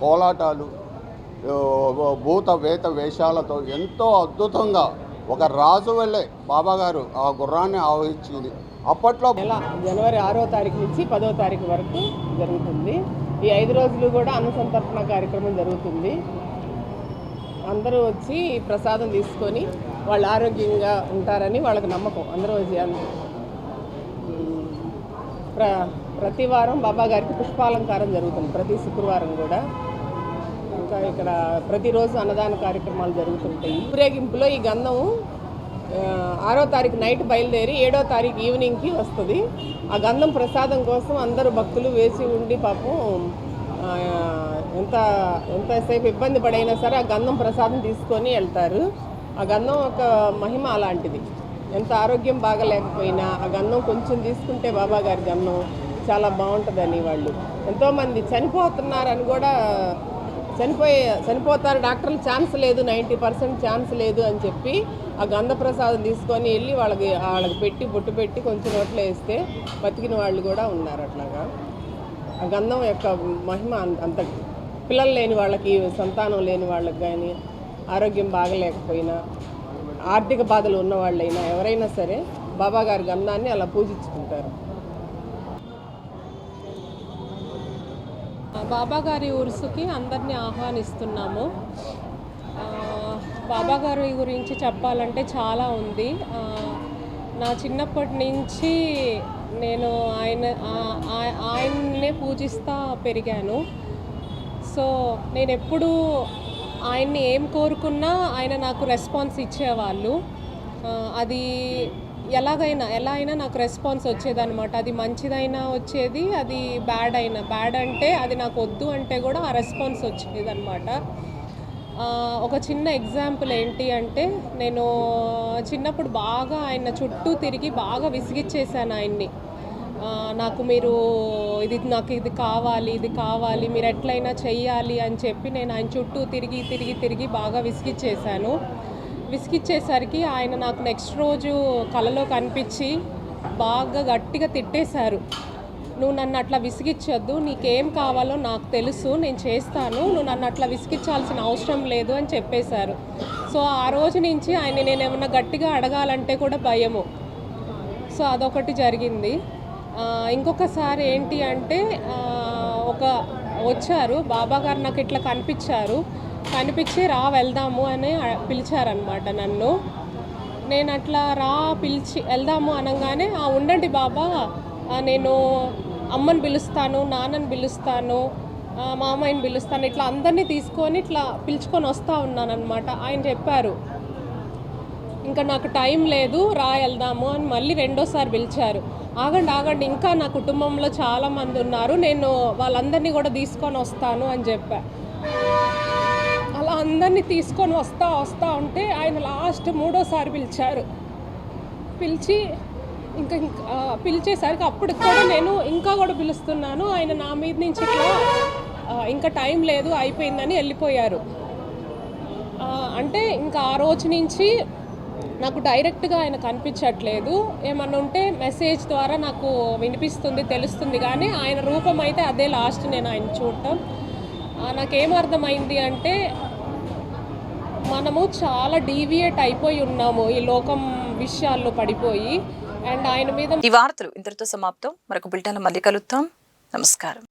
కోలాటాలు, భూత వేత వేషాలతో ఎంతో అద్భుతంగా ఒక రాజు వెళ్ళే బాబాగారు ఆ గుర్రాన్ని ఆవహించింది. అప్పట్లో జనవరి 6వ తారీఖు నుంచి 10వ తారీఖు వరకు జరుగుతుంది. ఈ 5 రోజులు కూడా అన్నసంతర్పణ కార్యక్రమం జరుగుతుంది. అందరూ వచ్చి ప్రసాదం తీసుకొని వాళ్ళు ఆరోగ్యంగా ఉంటారని వాళ్ళకి నమ్మకం. అందరూ వచ్చి ప్రతి వారం బాబా గారికి పుష్పాలంకారం జరుగుతుంది, ప్రతి శుక్రవారం కూడా. ఇంకా ఇక్కడ ప్రతిరోజు అన్నదాన కార్యక్రమాలు జరుగుతుంటాయి. ఊరేగింపులో ఈ గంధం 6వ తారీఖు నైట్ బయలుదేరి 7వ తారీఖు ఈవినింగ్కి వస్తుంది. ఆ గంధం ప్రసాదం కోసం అందరూ భక్తులు వేసి ఉండి పాపం ఎంతసేపు ఇబ్బంది పడైనా సరే ఆ గంధం ప్రసాదం తీసుకొని వెళ్తారు. ఆ గంధం ఒక మహిమ అలాంటిది. ఎంత ఆరోగ్యం బాగలేకపోయినా ఆ గంధం కొంచెం తీసుకుంటే బాబా గారి గంధం చాలా బాగుంటుందని వాళ్ళు ఎంతోమంది చనిపోతున్నారని కూడా చనిపోతారు డాక్టర్లు ఛాన్స్ లేదు, 90% ఛాన్స్ లేదు అని చెప్పి ఆ గంధ ప్రసాదం తీసుకొని వెళ్ళి వాళ్ళకి పెట్టి బొట్టు పెట్టి కొంచెం నోట్లో వేస్తే బతికిన వాళ్ళు కూడా ఉన్నారు. అట్లాగా ఆ గంధం యొక్క మహిమ అంత. పిల్లలు లేని వాళ్ళకి, సంతానం లేని వాళ్ళకి కానీ, ఆరోగ్యం బాగలేకపోయినా, ఆర్థిక బాధలు ఉన్న వాళ్ళైనా ఎవరైనా సరే బాబా గారి గంధాన్ని అలా పూజించుకుంటారు. బాబా గారి ఉరుసుకి అందరినీ ఆహ్వానిస్తున్నాము. బాబా గారి గురించి చెప్పాలంటే చాలా ఉంది. నా చిన్నప్పటి నుంచి నేను ఆయన్నే పూజిస్తూ పెరిగాను. సో నేను ఎప్పుడూ ఆయన్ని ఏం కోరుకున్నా ఆయన నాకు రెస్పాన్స్ ఇచ్చేవాళ్ళు. అది ఎలా అయినా నాకు రెస్పాన్స్ వచ్చేదన్నమాట. అది మంచిదైనా వచ్చేది, అది బ్యాడ్ అంటే అది నాకు వద్దు అంటే కూడా ఆ రెస్పాన్స్ వచ్చేదన్నమాట. ఒక చిన్న ఎగ్జాంపుల్ ఏంటి అంటే, నేను చిన్నప్పుడు బాగా ఆయన చుట్టూ తిరిగి బాగా విసిగిచ్చేసాను ఆయన్ని. నాకు ఇది కావాలి, మీరు ఎట్లయినా చెయ్యాలి అని చెప్పి నేను ఆయన చుట్టూ తిరిగి బాగా విసిగిచ్చేసరికి ఆయన నాకు నెక్స్ట్ రోజు కలలో కనిపించి బాగా గట్టిగా తిట్టేశారు. నువ్వు నన్ను అట్లా విసిగిచ్చొద్దు, నీకేం కావాలో నాకు తెలుసు, నేను చేస్తాను, నువ్వు నన్ను అట్లా విసిగిచ్చాల్సిన అవసరం లేదు అని చెప్పేశారు. సో ఆ రోజు నుంచి ఆయన నేను ఏమన్నా గట్టిగా అడగాలంటే కూడా భయము. సో అదొకటి జరిగింది. ఇంకొకసారి ఏంటి అంటే, వచ్చారు బాబా గారు నాకు ఇట్లా కనిపించి రా వెళ్దాము అని పిలిచారనమాట నన్ను. నేను అట్లా పిలిచి వెళ్దాము అనగానే ఉండండి బాబా, నేను అమ్మని పిలుస్తాను, నాన్నని పిలుస్తాను, మామయ్యని పిలుస్తాను, ఇట్లా అందరినీ తీసుకొని ఇట్లా పిలుచుకొని వస్తూ ఉన్నాను అనమాట. ఆయన చెప్పారు ఇంకా నాకు టైం లేదు, రా వెళ్దాము అని మళ్ళీ రెండోసారి పిలిచారు. ఆగండి, ఇంకా నా కుటుంబంలో చాలామంది ఉన్నారు, నేను వాళ్ళందరినీ కూడా తీసుకొని వస్తాను అని చెప్పా. అలా అందరినీ తీసుకొని వస్తా ఉంటే ఆయన లాస్ట్ 3వసారి పిలిచారు. పిలిచేసరికి అప్పుడు కూడా నేను ఇంకా కూడా పిలుస్తున్నాను, ఆయన నా మీద నుంచి ఇట్లా ఇంకా టైం లేదు అయిపోయిందని వెళ్ళిపోయారు. అంటే ఇంకా ఆ రోజు నుంచి నాకు డైరెక్ట్గా ఆయన కనిపించట్లేదు. ఏమన్నా ఉంటే మెసేజ్ ద్వారా నాకు వినిపిస్తుంది, తెలుస్తుంది, కానీ ఆయన రూపం అయితే అదే లాస్ట్ నేను ఆయన చూడటం. నాకేమర్థమైంది అంటే, మనము చాలా డీవియేట్ అయిపోయి ఉన్నాము ఈ లోకం విషయాల్లో పడిపోయి. అండ్ ఆయన మీద ఈ వార్తలు ఇంతటితో సమాప్తం. మరొక బులెటిన్లో మళ్ళీ కలుద్దాం. నమస్కారం.